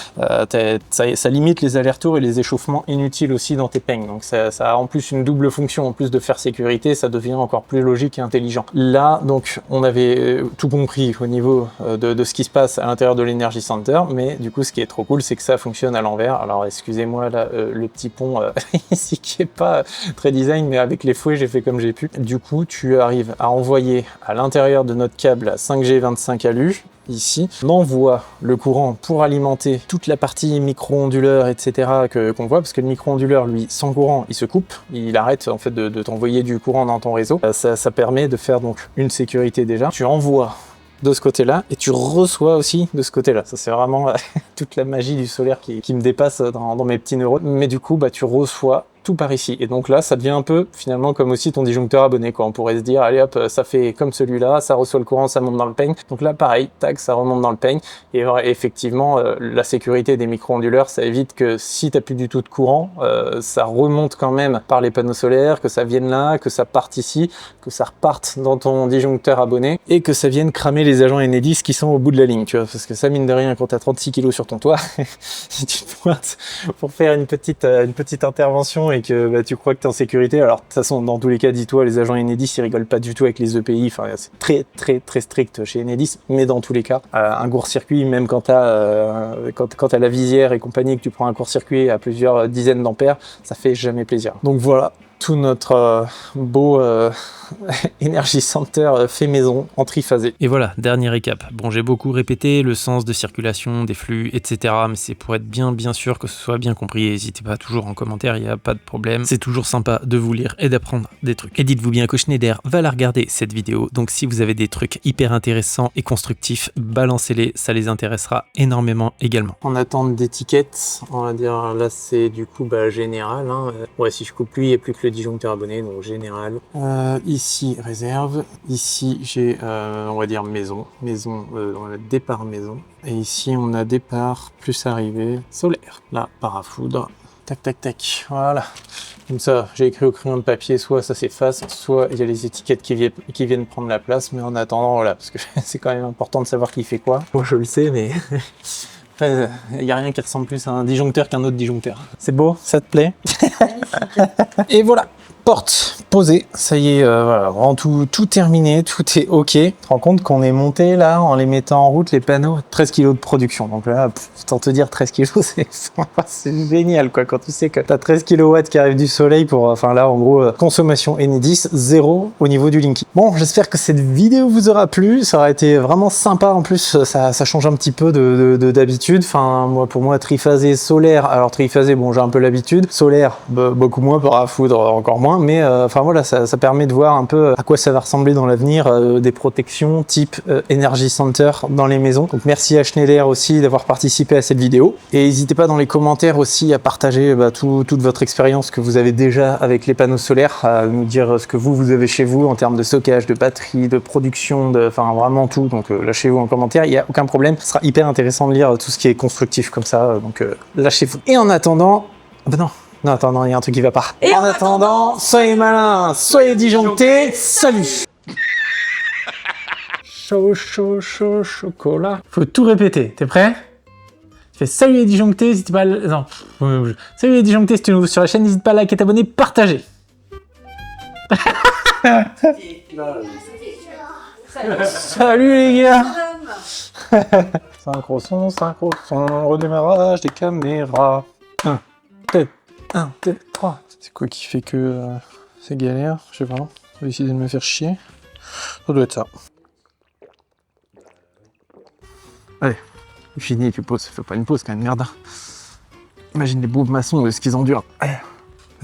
ça limite les allers-retours et les échauffements inutiles aussi dans tes peignes. Donc ça a en plus une double fonction, en plus de faire sécurité, ça devient encore plus logique et intelligent. Là, donc, on avait tout compris au niveau de ce qui se passe à l'intérieur de l'Energy Center, mais du coup, ce qui est trop cool, c'est que ça fonctionne à l'envers. Alors, excusez-moi, là, le petit pont ici qui est pas très design, mais avec les fouets, j'ai fait comme j'ai pu. Du coup, tu arrives à envoyer à l'intérieur de notre câble 5G 25 ALU, ici, on envoie le courant pour alimenter toute la partie micro-onduleur, etc. qu'on voit, parce que le micro-onduleur, lui, sans courant, il se coupe, il arrête en fait de t'envoyer du courant dans ton réseau. Ça permet de faire donc une sécurité déjà. Tu envoies de ce côté-là et tu reçois aussi de ce côté-là. Ça, c'est vraiment toute la magie du solaire qui me dépasse dans mes petits neurones. Mais du coup, tu reçois tout par ici. Et donc là, ça devient un peu finalement comme aussi ton disjoncteur abonné, quoi. On pourrait se dire, allez hop, ça fait comme celui-là, ça reçoit le courant, ça monte dans le peigne. Donc là, pareil, tac, ça remonte dans le peigne. Et effectivement, la sécurité des micro-onduleurs, ça évite que si tu n'as plus du tout de courant, ça remonte quand même par les panneaux solaires, que ça vienne là, que ça parte ici, que ça reparte dans ton disjoncteur abonné et que ça vienne cramer les agents Enedis qui sont au bout de la ligne, tu vois. Parce que ça, mine de rien, quand tu as 36 kg sur ton toit, si tu te pointes pour faire une petite intervention et que tu crois que tu es en sécurité, alors de toute façon, dans tous les cas, dis-toi, les agents Enedis, ils rigolent pas du tout avec les EPI, enfin, c'est très très très strict chez Enedis, mais dans tous les cas, un court-circuit, même quand tu as la visière et compagnie, que tu prends un court-circuit à plusieurs dizaines d'ampères, ça fait jamais plaisir. Donc voilà, tout notre beau Energy Center fait maison en triphasé. Et voilà, dernier récap. Bon, j'ai beaucoup répété le sens de circulation, des flux, etc. Mais c'est pour être bien sûr que ce soit bien compris. N'hésitez pas toujours en commentaire, il n'y a pas de problème. C'est toujours sympa de vous lire et d'apprendre des trucs. Et dites-vous bien que Schneider va la regarder cette vidéo. Donc si vous avez des trucs hyper intéressants et constructifs, balancez-les, ça les intéressera énormément également. En attente d'étiquette, on va dire là c'est du coup général. Hein. Ouais, si je coupe lui, il n'y a plus que le disjoncteur abonné, donc général. Ici réserve, ici j'ai on va dire maison, départ maison. Et ici on a départ plus arrivée solaire. Là, parafoudre, tac tac tac, voilà. Comme ça, j'ai écrit au crayon de papier, soit ça s'efface, soit il y a les étiquettes qui viennent prendre la place, mais en attendant, voilà, parce que c'est quand même important de savoir qui fait quoi. Moi je le sais, mais après, il n'y a rien qui ressemble plus à un disjoncteur qu'un autre disjoncteur. C'est beau? Ça te plaît? Et voilà, porte posée, ça y est, voilà, vraiment tout terminé, tout est ok. Tu te rends compte qu'on est monté là, en les mettant en route, les panneaux, 13 kg de production. Donc là, autant te dire 13 kg, c'est génial quoi, quand tu sais que tu as 13 kW qui arrivent du soleil pour, enfin là en gros, consommation Enedis, 0 au niveau du Linky. Bon, j'espère que cette vidéo vous aura plu, ça aura été vraiment sympa, en plus ça change un petit peu d'habitude. Enfin, pour moi, triphasé solaire, alors triphasé, bon j'ai un peu l'habitude, solaire, beaucoup moins, parafoudre encore moins, mais enfin voilà, ça permet de voir un peu à quoi ça va ressembler dans l'avenir, des protections type Energy Center dans les maisons. Donc merci à Schneider aussi d'avoir participé à cette vidéo, et n'hésitez pas dans les commentaires aussi à partager toute votre expérience que vous avez déjà avec les panneaux solaires, à nous dire ce que vous avez chez vous en termes de stockage, de batterie, de production, enfin vraiment tout. Donc lâchez-vous en commentaire, il n'y a aucun problème, ce sera hyper intéressant de lire tout ce qui est constructif comme ça, donc lâchez-vous. Et en attendant, non, attends, non, il y a un truc qui va pas. Et en attendant, soyez malins, soyez disjonctés, salut. Chaud, chocolat. Faut tout répéter, t'es prêt? Tu fais salut les disjonctés, n'hésite pas à... Non. Salut les disjonctés, si tu es nouveau sur la chaîne, n'hésite pas à liker, t'abonner, partager. Salut les gars. Synchro son, redémarrage des caméras. 1, 2, 3. C'est quoi qui fait que c'est galère? Je sais pas. Je vais essayer de me faire chier. Ça doit être ça. Allez, fini, tu poses. Fais pas une pause quand même, merde. Imagine les pauvres maçons, ce qu'ils endurent.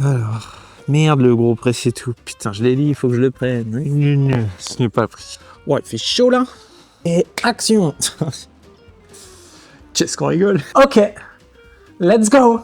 Alors, merde le gros prêt, c'est tout. Putain, je l'ai dit, il faut que je le prenne. Ce n'est pas pris. Ouais, il fait chaud là. Et action. Qu'est-ce qu'on rigole. Ok, let's go.